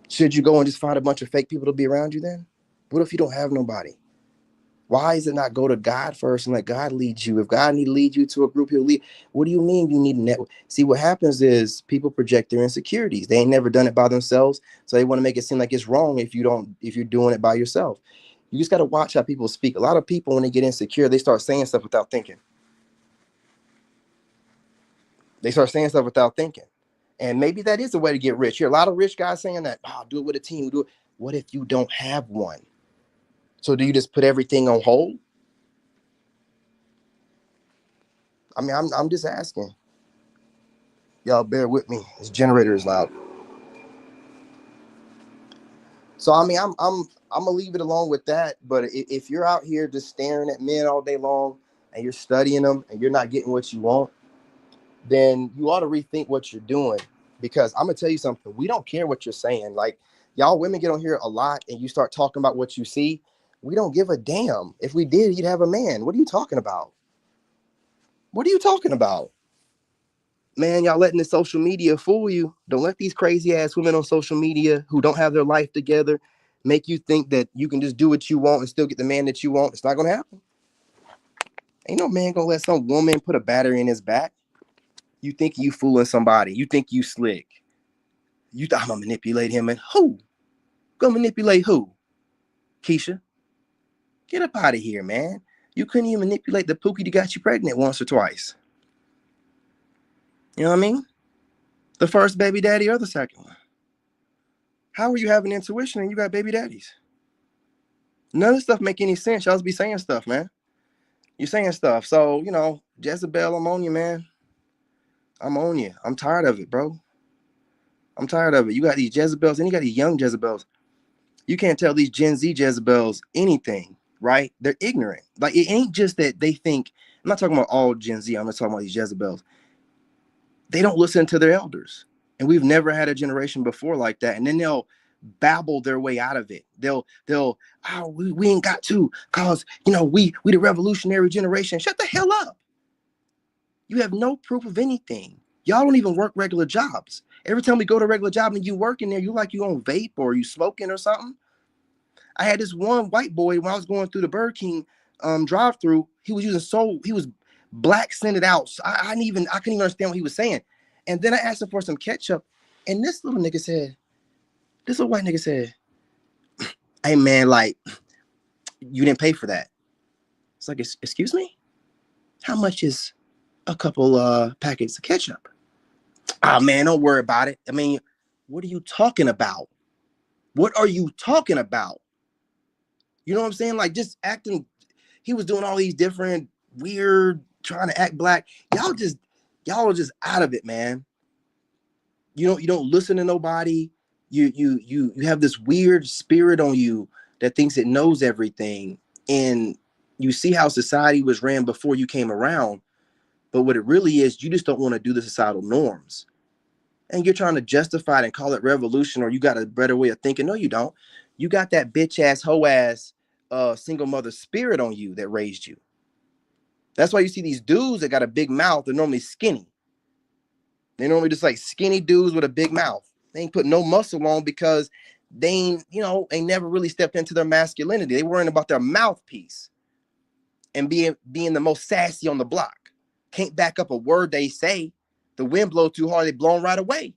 Should you go and just find a bunch of fake people to be around you then? What if you don't have nobody? Why is it not go to God first and let God lead you? If God need to lead you to a group, he'll lead. What do you mean you need a network? See, what happens is people project their insecurities. They ain't never done it by themselves, so they want to make it seem like it's wrong if you're doing it by yourself. You just got to watch how people speak. A lot of people, when they get insecure, they start saying stuff without thinking. They start saying stuff without thinking. And maybe that is a way to get rich. Here, a lot of rich guys saying that, oh, do it with a team. Do it. What if you don't have one? So do you just put everything on hold? I mean, I'm just asking. Y'all bear with me. This generator is loud. So I mean, I'm gonna leave it alone with that. But if you're out here just staring at men all day long and you're studying them and you're not getting what you want, then you ought to rethink what you're doing. Because I'm gonna tell you something. We don't care what you're saying. Like y'all women get on here a lot and you start talking about what you see. We don't give a damn. If we did, you'd have a man. What are you talking about? What are you talking about? Man, y'all letting the social media fool you. Don't let these crazy ass women on social media who don't have their life together make you think that you can just do what you want and still get the man that you want. It's not gonna happen. Ain't no man gonna let some woman put a battery in his back. You think you fooling somebody. You think you slick. You thought I'm gonna manipulate him, and who? Go manipulate who? Keisha, get up out of here, man. You couldn't even manipulate the pookie that got you pregnant once or twice. You know what I mean? The first baby daddy or the second one. How are you having intuition and you got baby daddies? None of this stuff make any sense. Y'all be saying stuff, man. You're saying stuff. So, you know, Jezebel, I'm on you, man. I'm on you. I'm tired of it, bro. I'm tired of it. You got these Jezebels and you got these young Jezebels. You can't tell these Gen Z Jezebels anything, right? They're ignorant. Like, it ain't just that they think, I'm not talking about all Gen Z. I'm not talking about these Jezebels. They don't listen to their elders. And we've never had a generation before like that. And then they'll babble their way out of it. They'll oh, we ain't got to, cause you know we the revolutionary generation. Shut the hell up. You have no proof of anything. Y'all don't even work regular jobs. Every time we go to a regular job and you work in there, you like you on vape or you smoking or something. I had this one white boy when I was going through the Burger King drive through. He was black scented out. So I couldn't even understand what he was saying. And then I asked him for some ketchup, and this little white nigga said, "Hey man, like you didn't pay for that." It's like, excuse me? How much is a couple packets of ketchup? Oh man, don't worry about it. I mean, what are you talking about? What are you talking about? You know what I'm saying? Like just acting. He was doing all these different weird, trying to act black. Y'all are just out of it, man. You don't listen to nobody. You have this weird spirit on you that thinks it knows everything. And you see how society was ran before you came around. But what it really is, you just don't want to do the societal norms. And you're trying to justify it and call it revolution, or you got a better way of thinking. No, you don't. You got that bitch ass, hoe ass, single mother spirit on you that raised you. That's why you see these dudes that got a big mouth. They're normally skinny. They're normally just like skinny dudes with a big mouth. They ain't put no muscle on because they ain't never really stepped into their masculinity. They worrying about their mouthpiece and being the most sassy on the block. Can't back up a word they say. The wind blow too hard, they blown right away.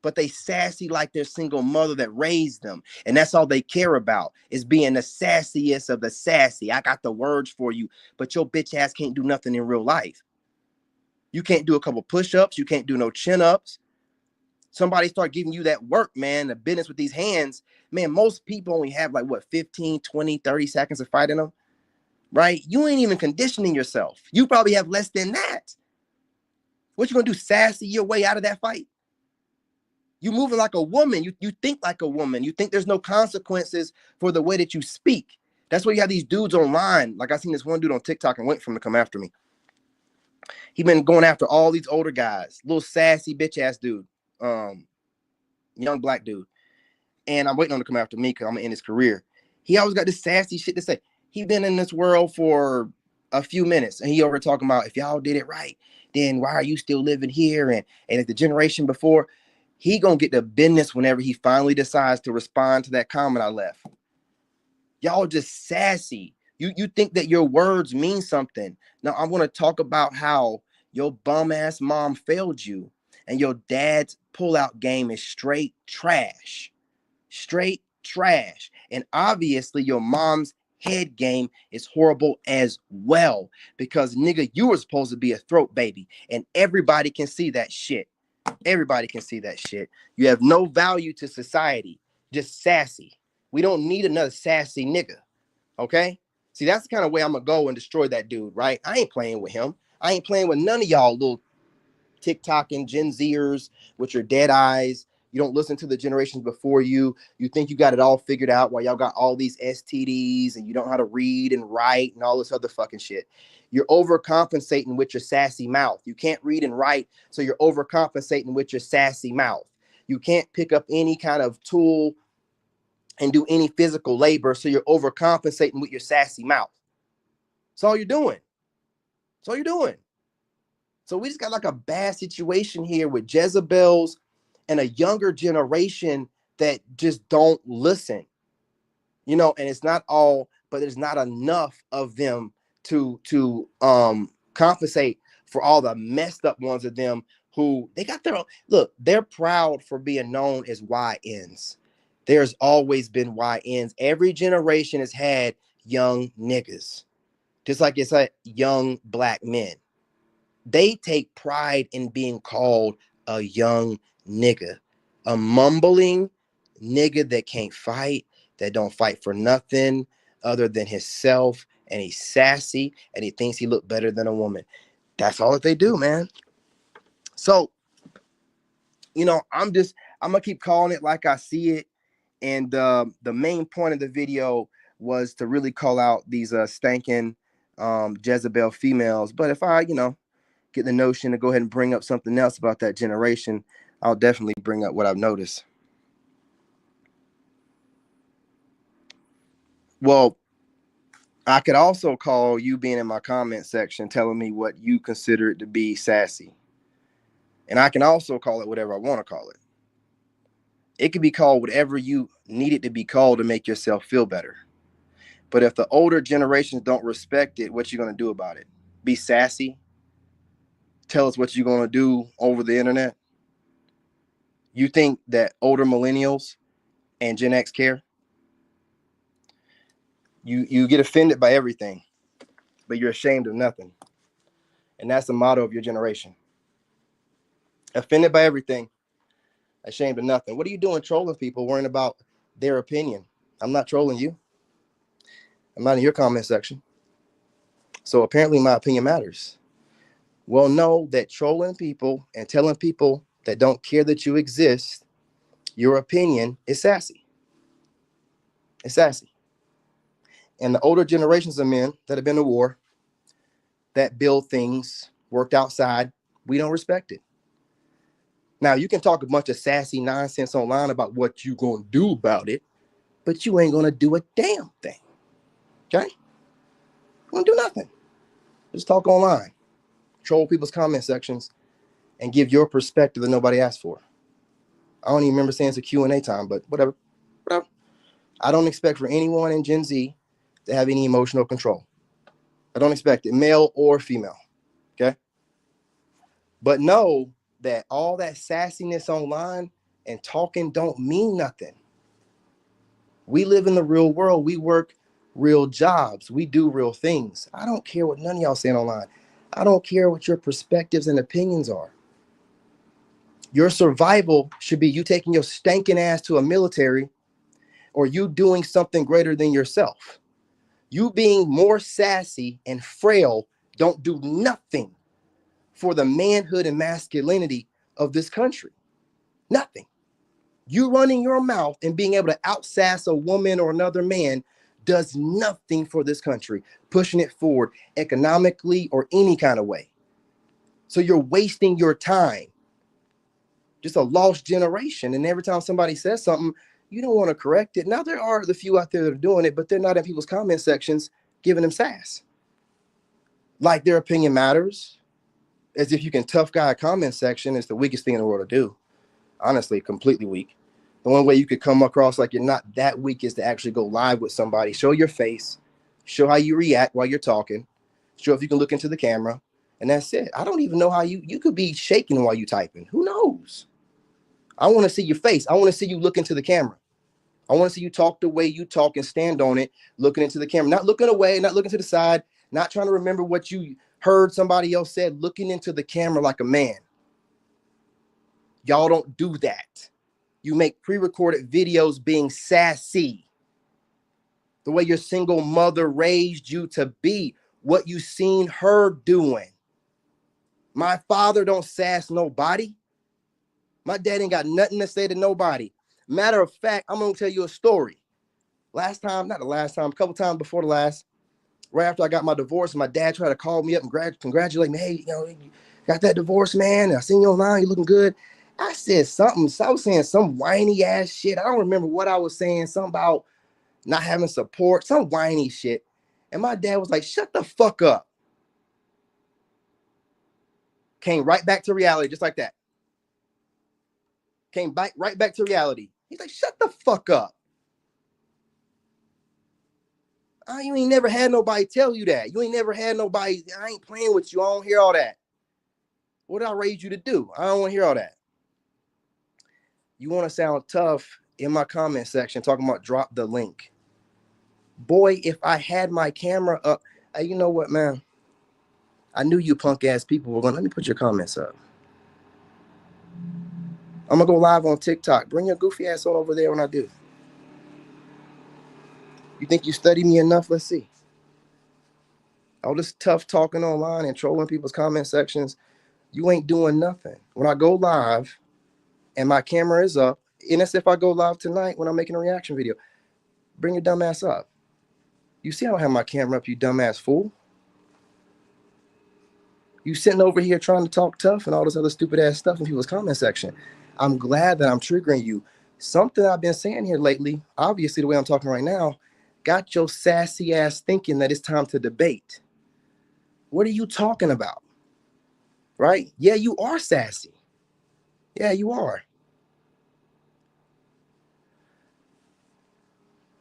But they sassy like their single mother that raised them. And that's all they care about is being the sassiest of the sassy. I got the words for you, but your bitch ass can't do nothing in real life. You can't do a couple push-ups. You can't do no chin-ups. Somebody start giving you that work, man, the business with these hands. Man, most people only have like, what, 15, 20, 30 seconds of fighting them, right? You ain't even conditioning yourself. You probably have less than that. What you gonna do, sassy your way out of that fight? You moving like a woman. You think like a woman. You think there's no consequences for the way that you speak. That's why you have these dudes online. Like I seen this one dude on TikTok and wait for him to come after me. He been going after all these older guys, little sassy bitch ass dude, young black dude. And I'm waiting on him to come after me because I'm in his career. He always got this sassy shit to say. He been in this world for a few minutes, and he over talking about if y'all did it right, then why are you still living here? And if the generation before, he gonna get the business whenever he finally decides to respond to that comment I left. Y'all just sassy. You think that your words mean something. Now I want to talk about how your bum ass mom failed you, and your dad's pullout game is straight trash. Straight trash. And obviously your mom's head game is horrible as well, because nigga, you were supposed to be a throat baby and everybody can see that shit. Everybody can see that shit. You have no value to society, just sassy. We don't need another sassy nigga. Okay? See, that's the kind of way I'm gonna go and destroy that dude, right? I ain't playing with him. I ain't playing with none of y'all little TikTok and Gen Zers with your dead eyes. You don't listen to the generations before you. You think you got it all figured out while y'all got all these STDs and you don't know how to read and write and all this other fucking shit. You're overcompensating with your sassy mouth. You can't read and write, so you're overcompensating with your sassy mouth. You can't pick up any kind of tool and do any physical labor, so you're overcompensating with your sassy mouth. That's all you're doing. That's all you're doing. So we just got like a bad situation here with Jezebels and a younger generation that just don't listen, and it's not all, but there's not enough of them to compensate for all the messed up ones of them who they got their own. Look, they're proud for being known as YNs. There's always been YNs. Every generation has had young niggas, just like it's like young black men. They take pride in being called a young nigga, a mumbling nigga that can't fight, that don't fight for nothing other than himself, and he's sassy and he thinks he look better than a woman. That's all that they do, man. So, I'm gonna keep calling it like I see it. And the main point of the video was to really call out these stankin' Jezebel females. But if I, get the notion to go ahead and bring up something else about that generation, I'll definitely bring up what I've noticed. Well, I could also call you being in my comment section telling me what you consider it to be sassy. And I can also call it whatever I want to call it. It could be called whatever you need it to be called to make yourself feel better. But if the older generations don't respect it, what you going to do about it? Be sassy? Tell us what you're going to do over the internet? You think that older millennials and Gen X care? You get offended by everything, but you're ashamed of nothing. And that's the motto of your generation. Offended by everything, ashamed of nothing. What are you doing trolling people, worrying about their opinion? I'm not trolling you. I'm not in your comment section. So apparently my opinion matters. Well, know that trolling people and telling people that don't care that you exist, your opinion is sassy. It's sassy. And the older generations of men that have been to war, that build things, worked outside, we don't respect it. Now, you can talk a bunch of sassy nonsense online about what you're going to do about it, but you ain't going to do a damn thing. Okay? You won't do nothing. Just talk online, troll people's comment sections, and give your perspective that nobody asked for. I don't even remember saying it's a Q&A time, but whatever. I don't expect for anyone in Gen Z to have any emotional control. I don't expect it, male or female. Okay? But know that all that sassiness online and talking don't mean nothing. We live in the real world. We work real jobs. We do real things. I don't care what none of y'all saying online. I don't care what your perspectives and opinions are. Your survival should be you taking your stinking ass to a military, or you doing something greater than yourself. You being more sassy and frail don't do nothing for the manhood and masculinity of this country. Nothing. You running your mouth and being able to outsass a woman or another man does nothing for this country, pushing it forward economically or any kind of way. So you're wasting your time. Just a lost generation. And every time somebody says something, you don't want to correct it. Now, there are the few out there that are doing it, but they're not in people's comment sections giving them sass. Like their opinion matters, as if you can tough guy a comment section is the weakest thing in the world to do. Honestly, completely weak. The only way you could come across like you're not that weak is to actually go live with somebody, show your face, show how you react while you're talking, show if you can look into the camera, and that's it. I don't even know how you could be shaking while you typing. Who knows? I want to see your face. I want to see you look into the camera. I want to see you talk the way you talk and stand on it, looking into the camera, not looking away, not looking to the side, not trying to remember what you heard somebody else said, looking into the camera like a man. Y'all don't do that. You make pre-recorded videos being sassy. The way your single mother raised you to be, what you seen her doing. My father don't sass nobody. My dad ain't got nothing to say to nobody. Matter of fact, I'm gonna tell you a story. Last time, not the last time, a couple times before the last, right after I got my divorce, my dad tried to call me up and congratulate me. Hey, you know, you got that divorce, man. I seen you online, you looking good. I said something. So I was saying some whiny ass shit. I don't remember what I was saying. Something about not having support, some whiny shit. And my dad was like, shut the fuck up. Came right back to reality, just like that. Came back right back to reality. He's like, shut the fuck up. You ain't never had nobody tell you that. You ain't never had nobody, I ain't playing with you. I don't hear all that. What did I raise you to do? I don't want to hear all that. You want to sound tough in my comment section talking about drop the link. Boy, if I had my camera up, you know what, man? I knew you punk ass people were going, let me put your comments up. I'm going to go live on TikTok. Bring your goofy ass on over there when I do. You think you study me enough? Let's see. All this tough talking online and trolling people's comment sections, you ain't doing nothing. When I go live and my camera is up, and that's if I go live tonight when I'm making a reaction video, bring your dumb ass up. You see I don't have my camera up, you dumbass fool. You sitting over here trying to talk tough and all this other stupid ass stuff in people's comment section. I'm glad that I'm triggering you. Something I've been saying here lately, obviously the way I'm talking right now, got your sassy ass thinking that it's time to debate. What are you talking about? Right? Yeah, you are sassy. Yeah, you are.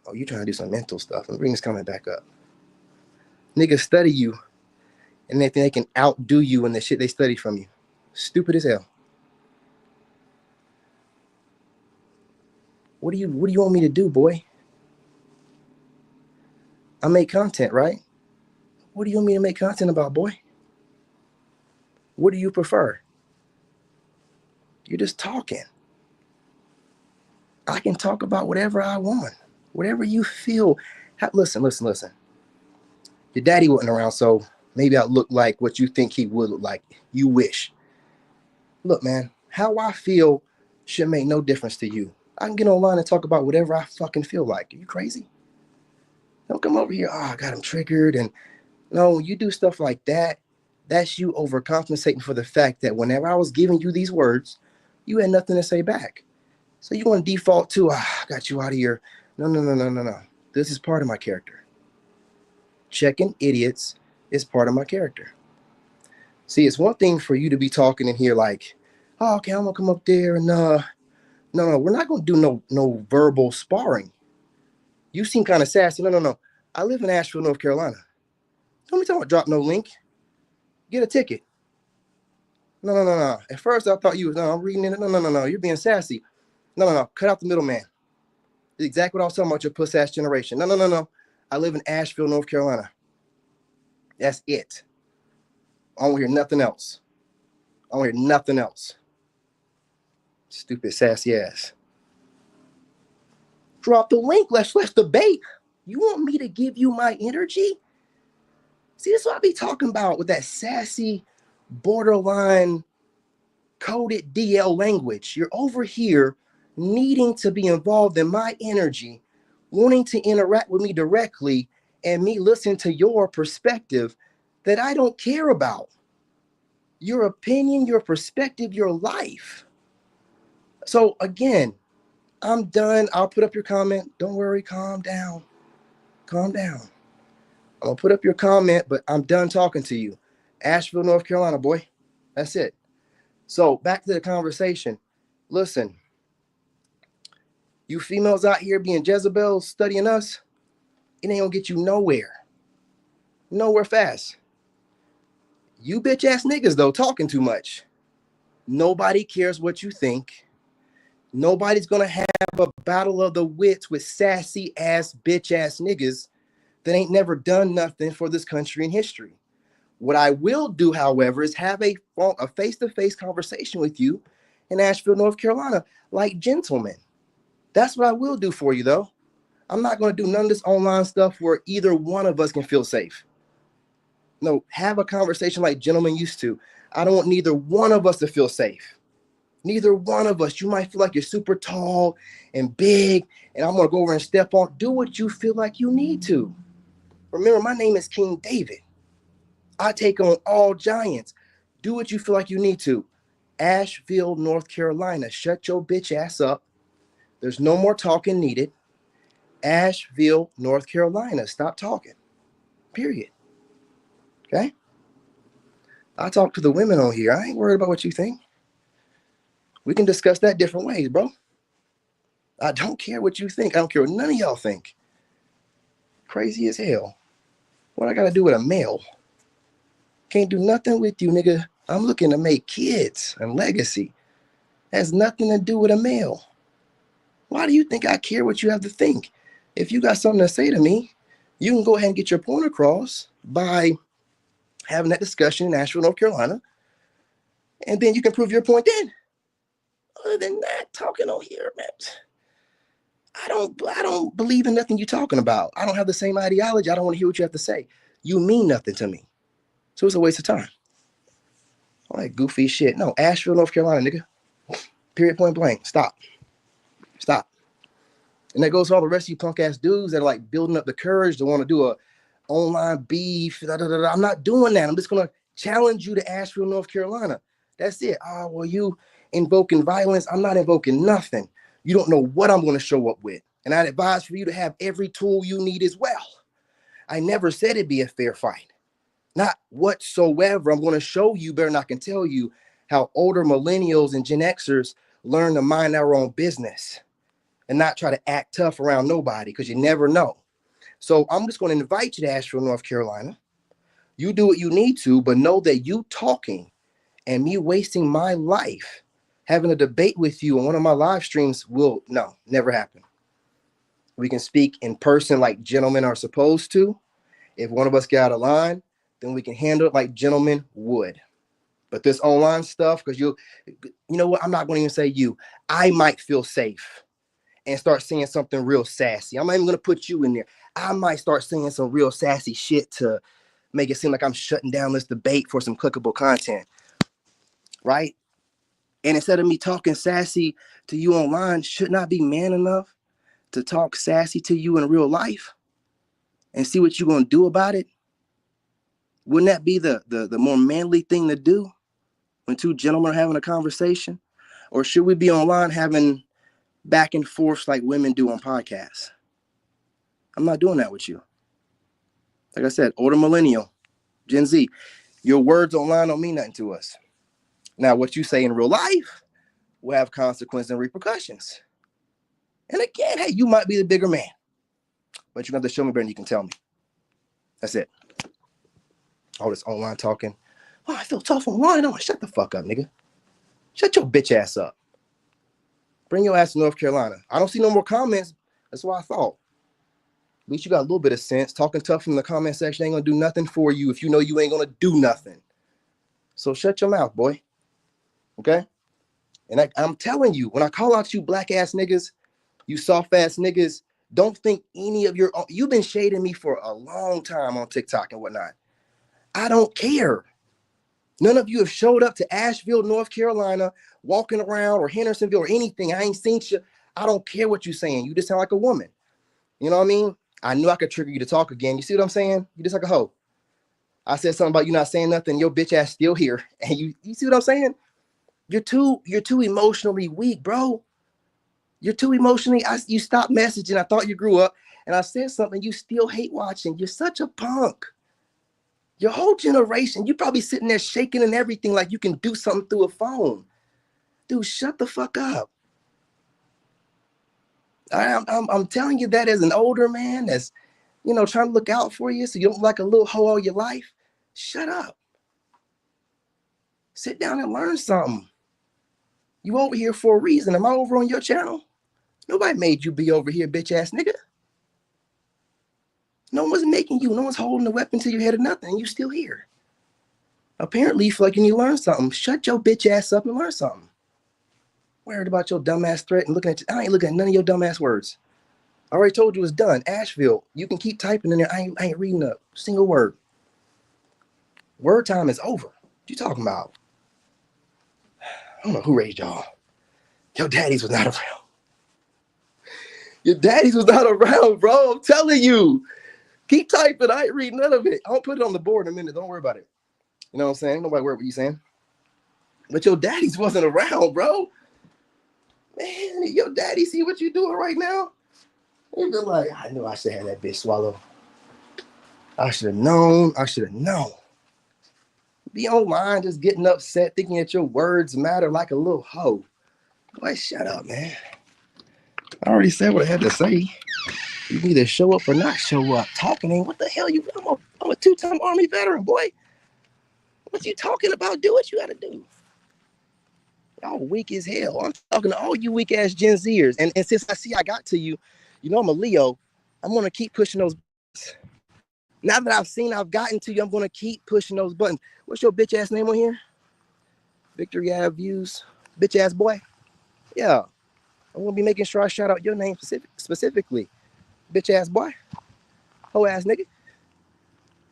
Oh, you trying to do some mental stuff. Let me bring this comment back up. Niggas study you and they think they can outdo you in the shit they study from you. Stupid as hell. What do you want me to do, boy? I make content, right? What do you want me to make content about, boy? What do you prefer? You're just talking. I can talk about whatever I want, whatever you feel. Listen. Your daddy wasn't around, so maybe I look like what you think he would look like. You wish. Look, man, how I feel should make no difference to you. I can get online and talk about whatever I fucking feel like. Are you crazy? Don't come over here. Oh, I got him triggered. And no, you do stuff like that. That's you overcompensating for the fact that whenever I was giving you these words, you had nothing to say back. So you want to default to, I got you out of here. No. This is part of my character. Checking idiots is part of my character. See, it's one thing for you to be talking in here like, oh, okay, I'm going to come up there and no, we're not going to do no verbal sparring. You seem kind of sassy. No. I live in Asheville, North Carolina. Don't be talking about drop no link. Get a ticket. No. At first I thought you was, no, I'm reading it. No. You're being sassy. No. Cut out the middleman. Exactly what I was talking about, your puss ass generation. No. I live in Asheville, North Carolina. That's it. I don't hear nothing else. Stupid sassy ass. Drop the link. Let's debate. You want me to give you my energy? See, this is what I be talking about with that sassy, borderline, coded DL language. You're over here needing to be involved in my energy, wanting to interact with me directly, and me listen to your perspective that I don't care about. Your opinion, your perspective, your life. So again, I'm done. I'll put up your comment. Don't worry. Calm down. I'm going to put up your comment, but I'm done talking to you. Asheville, North Carolina, boy. That's it. So back to the conversation. Listen, you females out here being Jezebel studying us, it ain't going to get you nowhere. Nowhere fast. You bitch ass niggas, though, talking too much. Nobody cares what you think. Nobody's going to have a battle of the wits with sassy ass bitch ass niggas that ain't never done nothing for this country in history. What I will do, however, is have a face-to-face conversation with you in Asheville, North Carolina, like gentlemen. That's what I will do for you, though. I'm not going to do none of this online stuff where either one of us can feel safe. No, have a conversation like gentlemen used to. I don't want neither one of us to feel safe. Neither one of us. You might feel like you're super tall and big, and I'm going to go over and step on. Do what you feel like you need to. Remember, my name is King David. I take on all giants. Do what you feel like you need to. Asheville, North Carolina. Shut your bitch ass up. There's no more talking needed. Asheville, North Carolina. Stop talking. Period. Okay? I talk to the women on here. I ain't worried about what you think. We can discuss that different ways, bro. I don't care what you think. I don't care what none of y'all think. Crazy as hell. What I got to do with a male? Can't do nothing with you, nigga. I'm looking to make kids and legacy. Has nothing to do with a male. Why do you think I care what you have to think? If you got something to say to me, you can go ahead and get your point across by having that discussion in Asheville, North Carolina, and then you can prove your point then. Other than that, talking on here, man, I don't believe in nothing you're talking about. I don't have the same ideology. I don't want to hear what you have to say. You mean nothing to me. So it's a waste of time. All that goofy shit. No, Asheville, North Carolina, nigga. Period, point blank. Stop. And that goes to all the rest of you punk ass dudes that are like building up the courage to want to do a online beef. I'm not doing that. I'm just going to challenge you to Asheville, North Carolina. That's it. Oh, well, you invoking violence. I'm not invoking nothing. You don't know what I'm going to show up with. And I'd advise for you to have every tool you need as well. I never said it'd be a fair fight. Not whatsoever. I'm going to show you better than I can tell you how older millennials and Gen Xers learn to mind their own business and not try to act tough around nobody, because you never know. So I'm just going to invite you to Asheville, North Carolina. You do what you need to, but know that you talking and me wasting my life having a debate with you on one of my live streams will never happen. We can speak in person like gentlemen are supposed to. If one of us get out of line, then we can handle it like gentlemen would. But this online stuff, because you know what? I'm not going to even say you. I might feel safe and start saying something real sassy. I'm not even going to put you in there. I might start saying some real sassy shit to make it seem like I'm shutting down this debate for some clickable content, right? And instead of me talking sassy to you online, shouldn't I be man enough to talk sassy to you in real life and see what you're going to do about it? Wouldn't that be the more manly thing to do when two gentlemen are having a conversation? Or should we be online having back and forth like women do on podcasts? I'm not doing that with you. Like I said, older millennial, Gen Z, your words online don't mean nothing to us. Now, what you say in real life will have consequences and repercussions. And again, hey, you might be the bigger man, but you're going to have to show me better than you can tell me. That's it. All this online talking. Oh, I feel tough online. Oh, shut the fuck up, nigga. Shut your bitch ass up. Bring your ass to North Carolina. I don't see no more comments. That's what I thought. At least you got a little bit of sense. Talking tough in the comment section ain't going to do nothing for you if you know you ain't going to do nothing. So shut your mouth, boy. Okay? And I'm telling you, when I call out you black ass niggas, you soft ass niggas, don't think any of you've been shading me for a long time on TikTok and whatnot. I don't care. None of you have showed up to Asheville, North Carolina, walking around, or Hendersonville or anything. I ain't seen you. I don't care what you're saying. You just sound like a woman. You know what I mean? I knew I could trigger you to talk again. You see what I'm saying? You just like a hoe. I said something about you not saying nothing. Your bitch ass still here. And you see what I'm saying? You're too emotionally weak, bro. You're too emotionally. You stopped messaging. I thought you grew up. And I said something. You still hate watching. You're such a punk. Your whole generation, you probably sitting there shaking and everything like you can do something through a phone. Dude, shut the fuck up. I'm telling you that as an older man that's, trying to look out for you so you don't look like a little hoe all your life. Shut up. Sit down and learn something. You over here for a reason. Am I over on your channel? Nobody made you be over here, bitch ass nigga. No one's making you. No one's holding a weapon to your head or nothing. You still here. Apparently, you feel like you need to learn something. Shut your bitch ass up and learn something. Worried about your dumbass threat and looking at you. I ain't looking at none of your dumbass words. I already told you it's done. Asheville. You can keep typing in there. I ain't reading a single word. Word time is over. What you talking about? I don't know who raised y'all. Your daddies was not around. Your daddies was not around, bro. I'm telling you. Keep typing. I ain't reading none of it. I'll put it on the board in a minute. Don't worry about it. You know what I'm saying? Nobody worry what you saying. But your daddies wasn't around, bro. Man, your daddy see what you doing right now? He been like, I knew I should have that bitch swallow. I should have known. I should have known. Be online just getting upset, thinking that your words matter like a little hoe. Boy, shut up, man. I already said what I had to say. You can either show up or not show up. Talking ain't what the hell you. I'm a two-time Army veteran, boy. What you talking about? Do what you gotta do. Y'all weak as hell. I'm talking to all you weak ass Gen Zers. And since I see I got to you, you know I'm a Leo. I'm gonna keep pushing those buttons. Now that I've gotten to you, I'm gonna keep pushing those buttons. What's your bitch ass name on here? Victory Ave Views. Bitch ass boy. Yeah. I'm gonna be making sure I shout out your name specifically. Bitch ass boy. Hoe ass nigga. You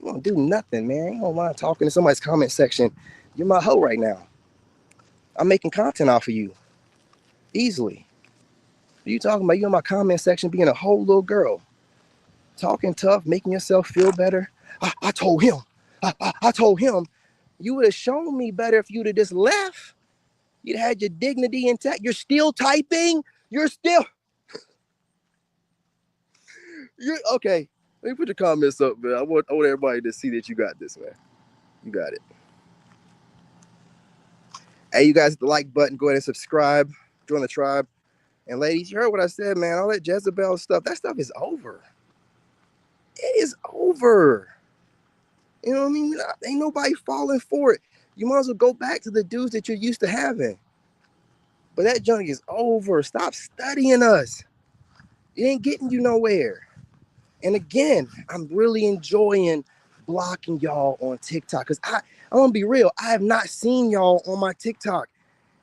won't do nothing, man. You don't mind talking in somebody's comment section. You're my hoe right now. I'm making content off of you. Easily. What are you talking about? You in my comment section being a whole little girl. Talking tough, making yourself feel better. I told him. I told him. You would have shown me better if you'd have just left. You'd had your dignity intact. You're still typing. You're okay. Let me put your comments up, man. I want everybody to see that you got this, man. You got it. Hey, you guys, hit the like button. Go ahead and subscribe. Join the tribe. And ladies, you heard what I said, man. All that Jezebel stuff, that stuff is over. It is over. You know what I mean? Ain't nobody falling for it. You might as well go back to the dudes that you're used to having. But that junk is over. Stop studying us. It ain't getting you nowhere. And again, I'm really enjoying blocking y'all on TikTok. Because I'm going to be real. I have not seen y'all on my TikTok.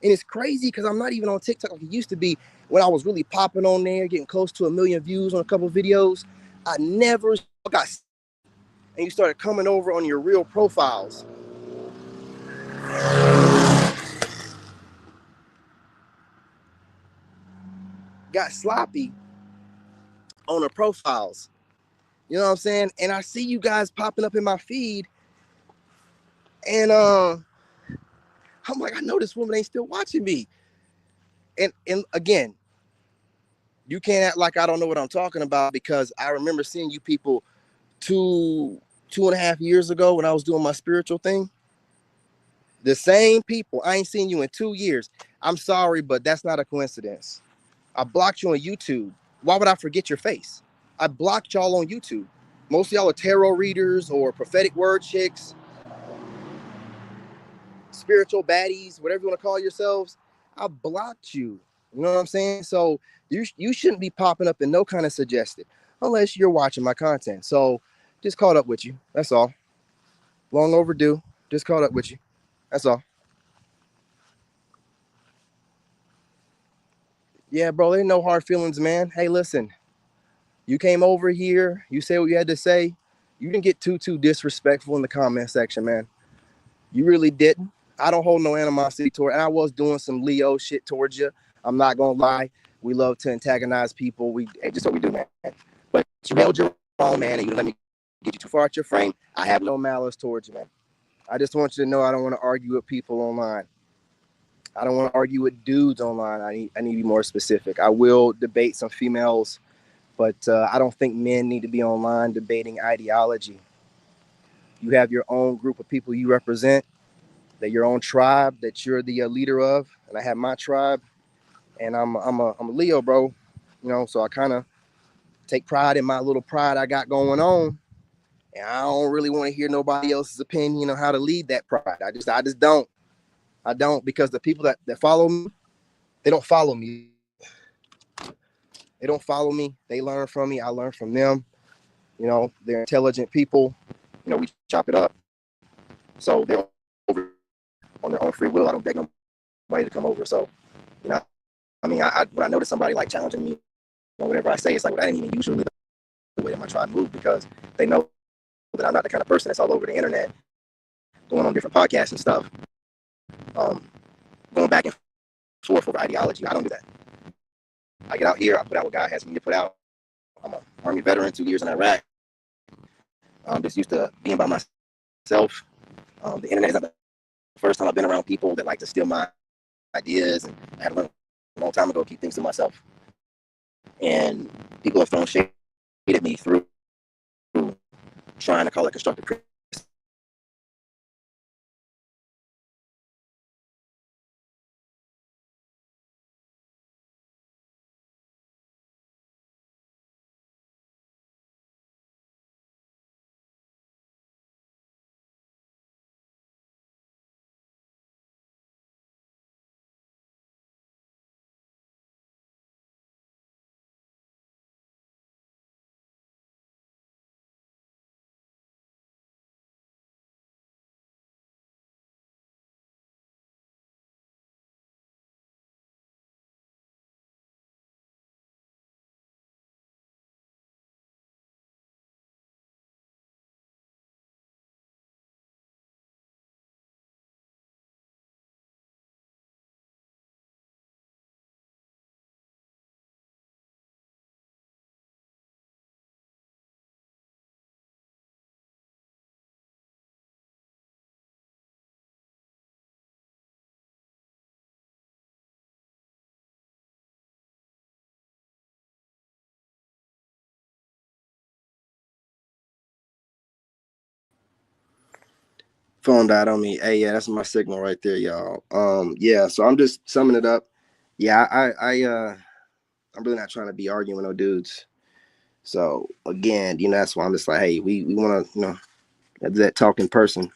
And it's crazy because I'm not even on TikTok like it used to be when I was really popping on there, getting close to 1 million views on a couple of videos. I never got, and you started coming over on your real profiles. Got sloppy on the profiles. You know what I'm saying? And I see you guys popping up in my feed. And I'm like, I know this woman ain't still watching me. And again, you can't act like I don't know what I'm talking about because I remember seeing you people 2.5 years ago when I was doing my spiritual thing. The same people. I ain't seen you in 2 years. I'm sorry, but that's not a coincidence. I blocked you on YouTube. Why would I forget your face? I blocked y'all on YouTube. Most of y'all are tarot readers or prophetic word chicks, spiritual baddies, whatever you want to call yourselves. I blocked you. You know what I'm saying? So you shouldn't be popping up in no kind of suggested unless you're watching my content. So just caught up with you. That's all. Long overdue. Just caught up with you. That's all. Yeah, bro, there ain't no hard feelings, man. Hey, listen, you came over here. You say what you had to say. You didn't get too disrespectful in the comment section, man. You really didn't. I don't hold no animosity toward, and I was doing some Leo shit towards you. I'm not gonna lie. We love to antagonize people. Just what we do, man. But you held your own, man, and you let me get you too far out your frame. I have no malice towards you, man. I just want you to know I don't want to argue with people online. I don't want to argue with dudes online. I need to be more specific. I will debate some females, but I don't think men need to be online debating ideology. You have your own group of people you represent, that your own tribe that you're the leader of, and I have my tribe, and I'm a Leo, bro. You know, so I kind of take pride in my little pride I got going on, and I don't really want to hear nobody else's opinion on how to lead that pride. I just don't. I don't, because the people that follow me, they don't follow me. They don't follow me. They learn from me. I learn from them. You know, they're intelligent people. You know, we chop it up. So they're over on their own free will. I don't beg nobody to come over. So, you know, mean, when I notice somebody like challenging me or whatever I say, it's like, well, that ain't even usually the way I'm trying to move, because they know that I'm not the kind of person that's all over the internet going on different podcasts and stuff, um, going back and forth over ideology. I don't do that. I get out here, I put out what God has me to put out. I'm an Army veteran, 2 years in Iraq. I'm just used to being by myself. The internet is not the first time I've been around people that like to steal my ideas, and I had to learn a long time ago to keep things to myself. And people have thrown shade at me through trying to call it constructive criticism. Phone died on me. Hey, yeah, that's my signal right there, y'all. Yeah, so I'm just summing it up. Yeah, I'm really not trying to be arguing with no dudes. So again, that's why I'm just like, hey, we want to, have that talk in person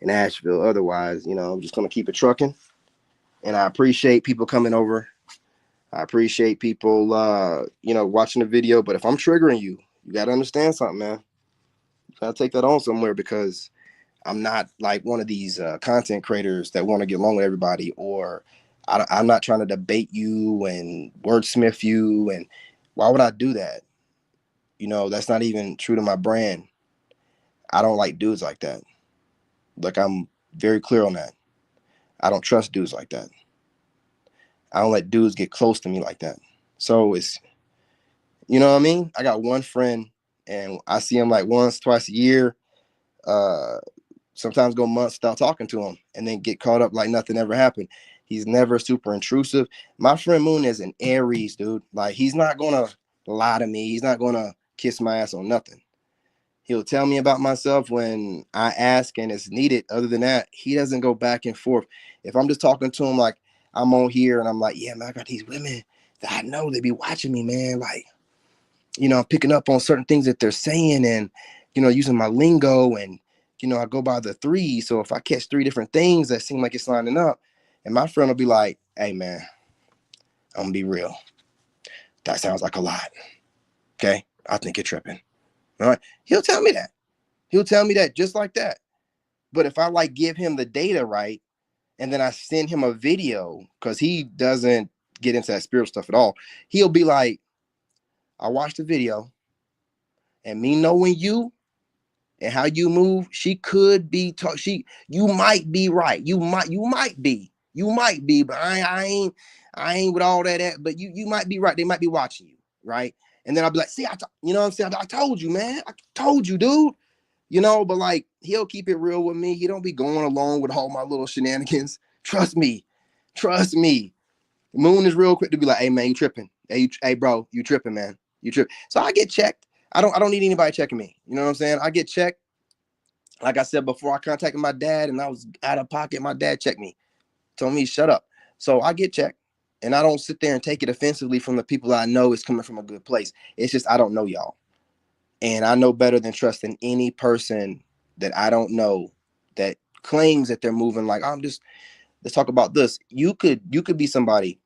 in Asheville. Otherwise, I'm just gonna keep it trucking. And I appreciate people coming over. I appreciate people, watching the video. But if I'm triggering you, you got to understand something, man. You got to take that on somewhere, because I'm not like one of these content creators that want to get along with everybody, or I'm not trying to debate you and wordsmith you. And why would I do that? That's not even true to my brand. I don't like dudes like that. Like, I'm very clear on that. I don't trust dudes like that. I don't let dudes get close to me like that. So it's, you know what I mean? I got one friend, and I see him like once, twice a year. Uh, Sometimes go months without talking to him, and then get caught up like nothing ever happened. He's never super intrusive. My friend Moon is an Aries, dude. Like, he's not gonna lie to me. He's not gonna kiss my ass on nothing. He'll tell me about myself when I ask and it's needed. Other than that, he doesn't go back and forth. If I'm just talking to him, like I'm on here and I'm like, yeah, man, I got these women that I know they be watching me, man. Like, I'm picking up on certain things that they're saying, and, using my lingo, and, I go by the three. So if I catch three different things that seem like it's lining up, and my friend will be like, hey, man, I'm gonna be real. That sounds like a lot. Okay. I think you're tripping. All right. He'll tell me that. He'll tell me that just like that. But if I like give him the data right, and then I send him a video, because he doesn't get into that spiritual stuff at all, he'll be like, I watched the video, and me knowing you and how you move, she could be you might be right. You might be, but I ain't with all that. But you might be right. They might be watching you, right? And then I'll be like, see, you know what I'm saying? I told you, man. I told you, dude. But like, he'll keep it real with me. He don't be going along with all my little shenanigans. Trust me. Trust me. Moon is real quick to be like, hey, man, you tripping. Hey, bro, you tripping, man. You tripping. So I get checked. I don't need anybody checking me. You know what I'm saying? I get checked. Like I said before, I contacted my dad and I was out of pocket. My dad checked me, told me shut up. So I get checked, and I don't sit there and take it offensively from the people I know is coming from a good place. It's just I don't know y'all, and I know better than trusting any person that I don't know that claims that they're moving like, let's talk about this. You could be somebody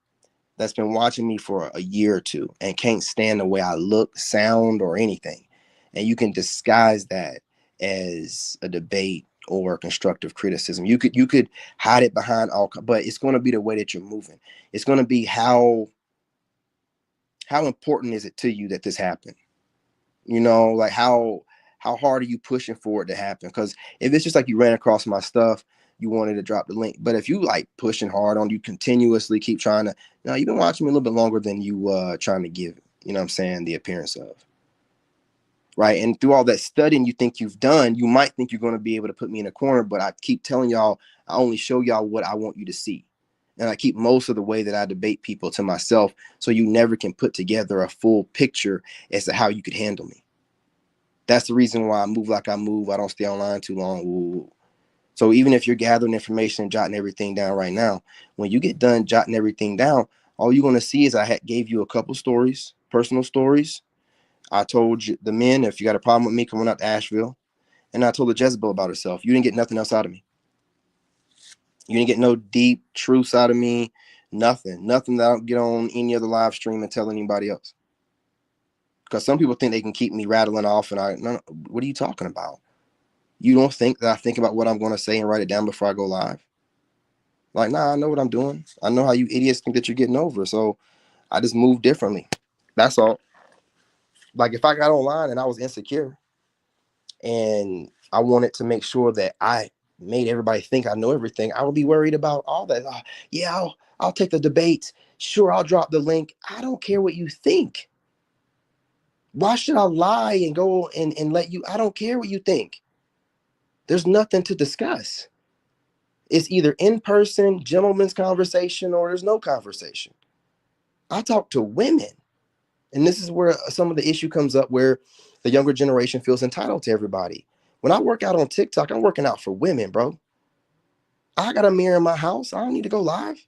that's been watching me for a year or two and can't stand the way I look, sound, or anything. And you can disguise that as a debate or constructive criticism. You could hide it behind but it's going to be the way that you're moving. It's going to be how important is it to you that this happened? Like how hard are you pushing for it to happen? Because if it's just like you ran across my stuff, you wanted to drop the link. But if you like pushing hard on, you continuously keep trying to, you've been watching me a little bit longer than you trying to give, what I'm saying, the appearance of. Right. And through all that studying you think you've done, you might think you're going to be able to put me in a corner, but I keep telling y'all, I only show y'all what I want you to see. And I keep most of the way that I debate people to myself, so you never can put together a full picture as to how you could handle me. That's the reason why I move like I move. I don't stay online too long. Ooh. So even if you're gathering information and jotting everything down right now, when you get done jotting everything down, all you're going to see is I gave you a couple stories, personal stories. I told you the men, if you got a problem with me coming out to Asheville, and I told the Jezebel about herself. You didn't get nothing else out of me. You didn't get no deep truths out of me. Nothing that I don't get on any other live stream and tell anybody else. Because some people think they can keep me rattling off, and no, what are you talking about? You don't think that I think about what I'm going to say and write it down before I go live? Like, nah, I know what I'm doing. I know how you idiots think that you're getting over. So I just move differently. That's all. Like if I got online and I was insecure and I wanted to make sure that I made everybody think I know everything, I would be worried about all that. Yeah, I'll take the debate. Sure, I'll drop the link. I don't care what you think. Why should I lie and go and let you? I don't care what you think. There's nothing to discuss. It's either in person, gentleman's conversation, or there's no conversation. I talk to women. And this is where some of the issue comes up, where the younger generation feels entitled to everybody. When I work out on TikTok, I'm working out for women, bro. I got a mirror in my house. I don't need to go live.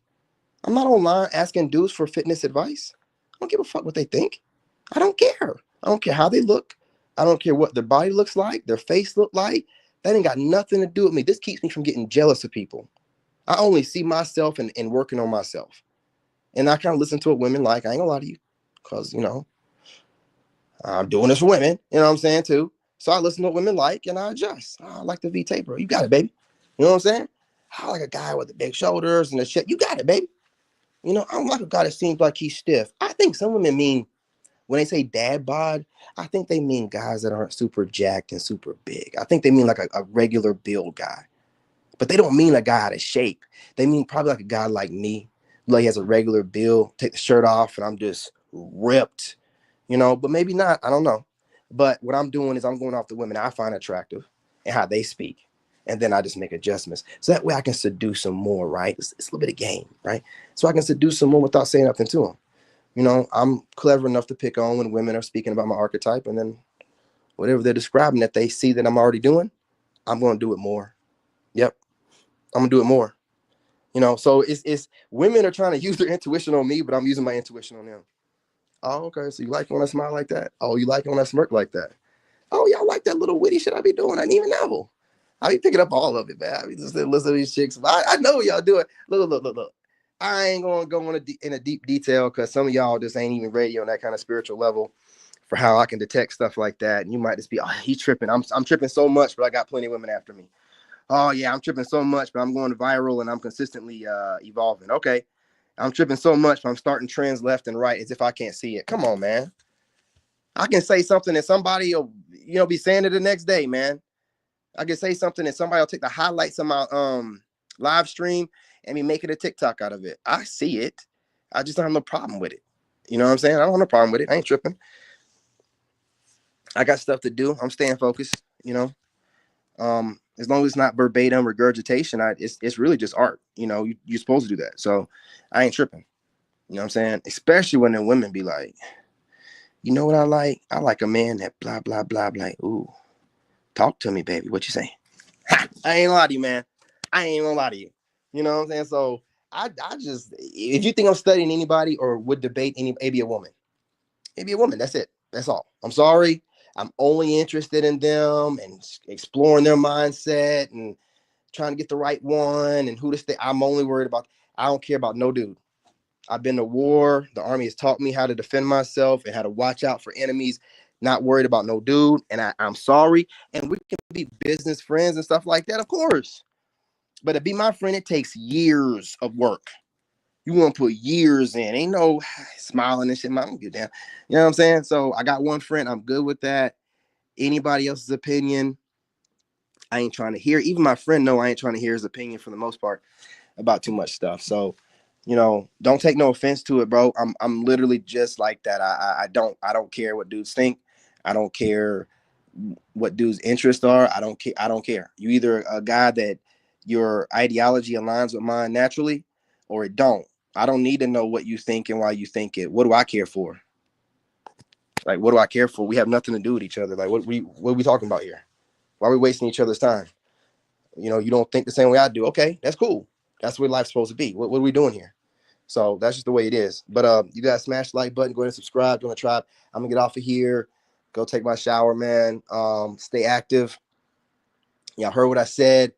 I'm not online asking dudes for fitness advice. I don't give a fuck what they think. I don't care. I don't care how they look. I don't care what their body looks like, their face look like. That ain't got nothing to do with me. This keeps me from getting jealous of people. I only see myself and working on myself. And I kind of listen to what women like. I ain't gonna lie to you. Because, I'm doing this for women. You know what I'm saying, too? So I listen to what women like and I adjust. I like the V taper. You got it, baby. You know what I'm saying? I like a guy with the big shoulders and the shit. You got it, baby. I don't like a guy that seems like he's stiff. I think some women mean, when they say dad bod, I think they mean guys that aren't super jacked and super big. I think they mean like a regular build guy. But they don't mean a guy out of shape. They mean probably like a guy like me. Like he has a regular build, take the shirt off, and I'm just ripped, but maybe not. I don't know. But what I'm doing is I'm going off the women I find attractive and how they speak. And then I just make adjustments. So that way I can seduce them more, right? It's a little bit of game, right? So I can seduce them more without saying nothing to them. I'm clever enough to pick on when women are speaking about my archetype, and then whatever they're describing that they see that I'm already doing, I'm going to do it more. Yep. I'm going to do it more. So it's women are trying to use their intuition on me, but I'm using my intuition on them. Oh, okay. So you like when I smile like that? Oh, you like when I smirk like that? Oh, y'all like that little witty shit I be doing? I didn't even know. I be picking up all of it, man. I be just listen to these chicks. I know y'all do it. Look. I ain't gonna go in a deep detail because some of y'all just ain't even ready on that kind of spiritual level for how I can detect stuff like that. And you might just be, oh, he's tripping. I'm tripping so much, but I got plenty of women after me. Oh yeah, I'm tripping so much, but I'm going viral and I'm consistently evolving. Okay, I'm tripping so much, but I'm starting trends left and right as if I can't see it. Come on, man. I can say something and somebody will, be saying it the next day, man. I can say something and somebody will take the highlights of my live stream and be making a TikTok out of it. I see it. I just don't have no problem with it. You know what I'm saying? I don't have no problem with it. I ain't tripping. I got stuff to do. I'm staying focused. As long as it's not verbatim regurgitation, it's really just art. You're supposed to do that. So I ain't tripping. You know what I'm saying? Especially when the women be like, you know what I like? I like a man that blah, blah, blah, blah. Ooh, talk to me, baby. What you saying? I ain't gonna lie to you, man. I ain't gonna lie to you. You know what I'm saying? So I just, if you think I'm studying anybody or would debate maybe a woman. Maybe a woman. That's it. That's all. I'm sorry. I'm only interested in them and exploring their mindset and trying to get the right one and who to stay. I'm only worried about, I don't care about no dude. I've been to war. The army has taught me how to defend myself and how to watch out for enemies. not worried about no dude. And I'm sorry. And we can be business friends and stuff like that, of course. But to be my friend, it takes years of work. You want to put years in. Ain't no smiling and shit. I don't give a damn. You know what I'm saying? So I got one friend. I'm good with that. Anybody else's opinion, I ain't trying to hear. Even my friend know I ain't trying to hear his opinion for the most part about too much stuff. So, don't take no offense to it, bro. I'm literally just like that. I don't care what dudes think. I don't care what dudes' interests are. I don't care. You either a guy that your ideology aligns with mine naturally, or it don't. I don't need to know what you think and why you think it. What do I care for? Like, what do I care for? We have nothing to do with each other. Like, what are we talking about here? Why are we wasting each other's time? You don't think the same way I do. Okay, that's cool. That's what life's supposed to be. What are we doing here? So that's just the way it is. But you guys smash the like button, go ahead and subscribe, join the tribe. I'm gonna get off of here, go take my shower, man. Stay active. Y'all heard what I said.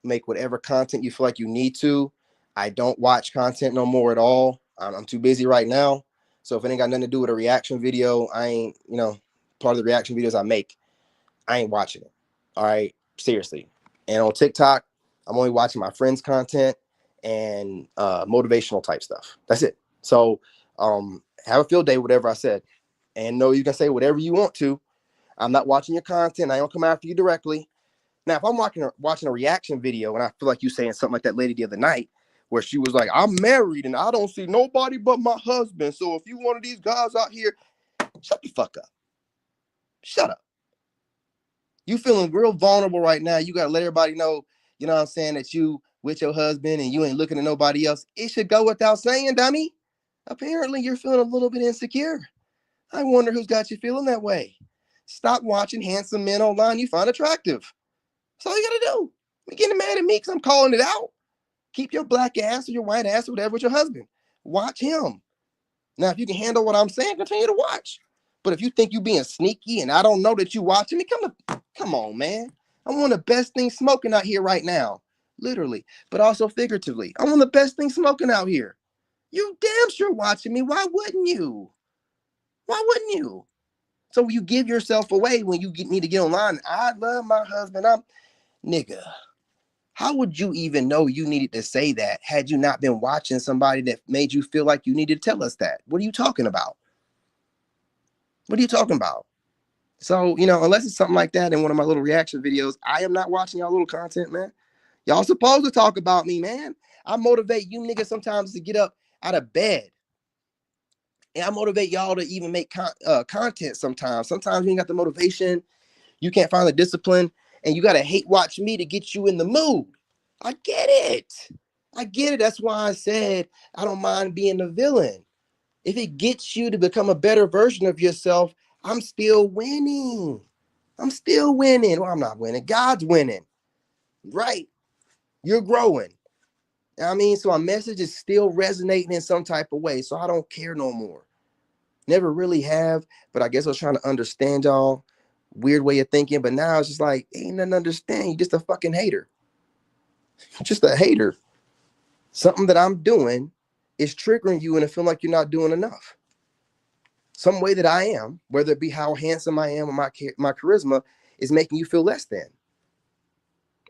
Make whatever content you feel like you need to. I don't watch content no more at all. I'm too busy right now. So if it ain't got nothing to do with a reaction video, I ain't, part of the reaction videos I make, I ain't watching it. All right. Seriously. And on TikTok, I'm only watching my friends' content and motivational type stuff. That's it. So have a field day, whatever I said. And no, you can say whatever you want to. I'm not watching your content. I don't come after you directly. Now, if I'm watching a reaction video and I feel like you saying something like that lady the other night, where she was like, I'm married and I don't see nobody but my husband. So if you one of these guys out here, shut the fuck up. Shut up. You feeling real vulnerable right now. You got to let everybody know, you know what I'm saying, that you with your husband and you ain't looking at nobody else. It should go without saying, dummy. Apparently, you're feeling a little bit insecure. I wonder who's got you feeling that way. Stop watching handsome men online you find attractive. That's all you got to do. You're getting mad at me because I'm calling it out. Keep your black ass or your white ass or whatever with your husband. Watch him. Now, if you can handle what I'm saying, continue to watch. But if you think you being sneaky and I don't know that you watching me, come on, man. I'm one of the best things smoking out here right now. Literally, but also figuratively. I'm one of the best things smoking out here. You damn sure watching me. Why wouldn't you? Why wouldn't you? So you give yourself away when you need to get online. I love my husband. Nigga. How would you even know you needed to say that had you not been watching somebody that made you feel like you needed to tell us that? What are you talking about? What are you talking about? So, unless it's something like that in one of my little reaction videos, I am not watching y'all little content, man. Y'all supposed to talk about me, man. I motivate you niggas sometimes to get up out of bed. And I motivate y'all to even make content sometimes. Sometimes you ain't got the motivation. You can't find the discipline. And you got to hate watch me to get you in the mood. I get it. I get it. That's why I said I don't mind being the villain. If it gets you to become a better version of yourself, I'm still winning. I'm still winning. Well, I'm not winning. God's winning. Right? You're growing. I mean, so our message is still resonating in some type of way. So I don't care no more. Never really have, but I guess I was trying to understand y'all. Weird way of thinking, but now it's just like, ain't nothing to understand. You're just a fucking hater. Just a hater. Something that I'm doing is triggering you and it feel like you're not doing enough. Some way that I am, whether it be how handsome I am or my charisma, is making you feel less than.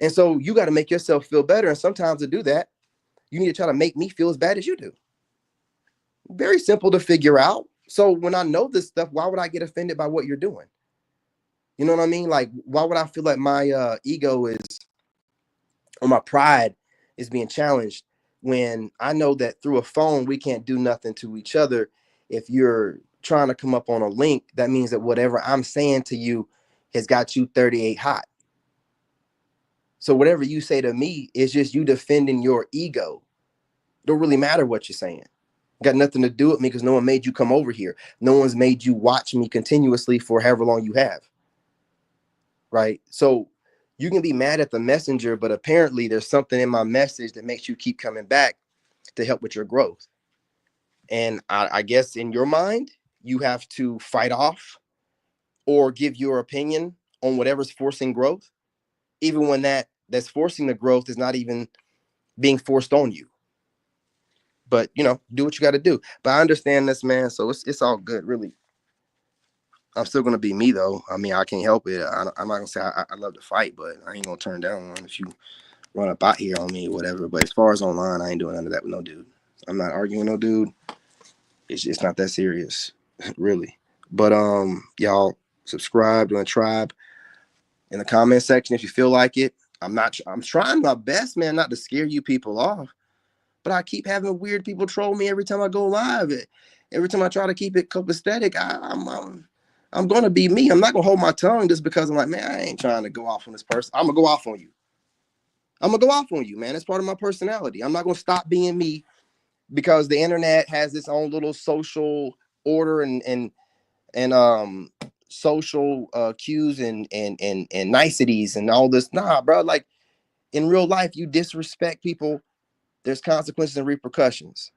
And so you got to make yourself feel better. And sometimes to do that, you need to try to make me feel as bad as you do. Very simple to figure out. So when I know this stuff, why would I get offended by what you're doing? You know what I mean? Like, why would I feel like my ego is, or my pride is being challenged when I know that through a phone, we can't do nothing to each other. If you're trying to come up on a link, that means that whatever I'm saying to you has got you 38 hot. So whatever you say to me is just you defending your ego. Don't really matter what you're saying. Got nothing to do with me because no one made you come over here. No one's made you watch me continuously for however long you have. Right? So you can be mad at the messenger, but apparently there's something in my message that makes you keep coming back to help with your growth. And I guess in your mind, you have to fight off or give your opinion on whatever's forcing growth, even when that's forcing the growth is not even being forced on you. But, do what you got to do. But I understand this, man. So it's all good, really. I'm still gonna be me though. I mean, I can't help it. I'm not gonna say I love to fight, but I ain't gonna turn down one if you run up out here on me or whatever. But as far as online, I ain't doing none of that with no dude. I'm not arguing with no dude. It's not that serious, really. But y'all subscribe to the tribe in the comment section if you feel like it. I'm trying my best, man, not to scare you people off. But I keep having weird people troll me every time I go live. Every time I try to keep it copacetic, I'm gonna be me. I'm not gonna hold my tongue just because I'm like, man, I ain't trying to go off on this person. I'm gonna go off on you. I'm gonna go off on you, man. It's part of my personality. I'm not gonna stop being me because the internet has its own little social order and social cues and niceties and all this. Nah, bro. Like in real life, you disrespect people, there's consequences and repercussions.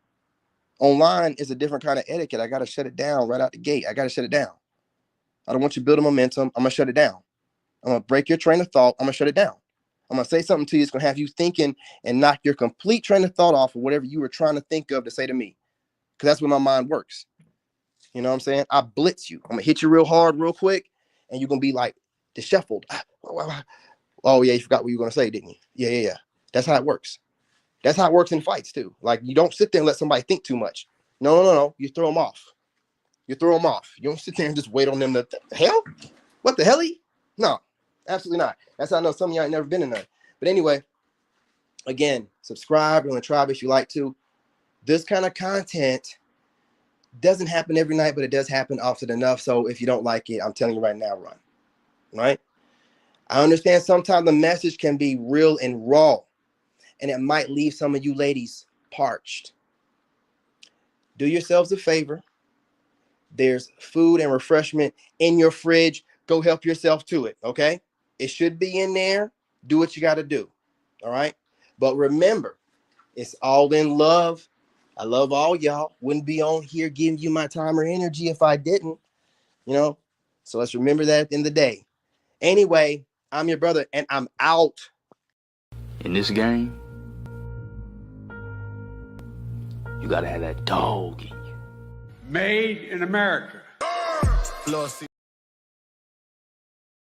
Online is a different kind of etiquette. I gotta shut it down right out the gate. I gotta shut it down. I don't want you building momentum. I'm gonna shut it down. I'm gonna break your train of thought. I'm gonna shut it down. I'm gonna say something to you. It's gonna have you thinking and knock your complete train of thought off of whatever you were trying to think of to say to me. Because that's when my mind works. You know what I'm saying? I blitz you. I'm gonna hit you real hard, real quick, and you're gonna be like disheveled. Oh yeah, you forgot what you were gonna say, didn't you? Yeah. That's how it works. That's how it works in fights too. Like you don't sit there and let somebody think too much. No. You throw them off. You don't sit there and just wait on them to hell. What the hell? No, absolutely not. That's how I know some of y'all ain't never been in there. But anyway, again, subscribe on the tribe if you like to. This kind of content doesn't happen every night, but it does happen often enough. So if you don't like it, I'm telling you right now, run. Right? I understand sometimes the message can be real and raw, and it might leave some of you ladies parched. Do yourselves a favor. There's food and refreshment in your fridge. Go help yourself to it, okay? It should be in there. Do what you got to do, all right? But remember, it's all in love. I love all y'all. Wouldn't be on here giving you my time or energy if I didn't, you know? So let's remember that at the end of the day. Anyway, I'm your brother, and I'm out. In this game, you gotta have that dog in you. Made in America.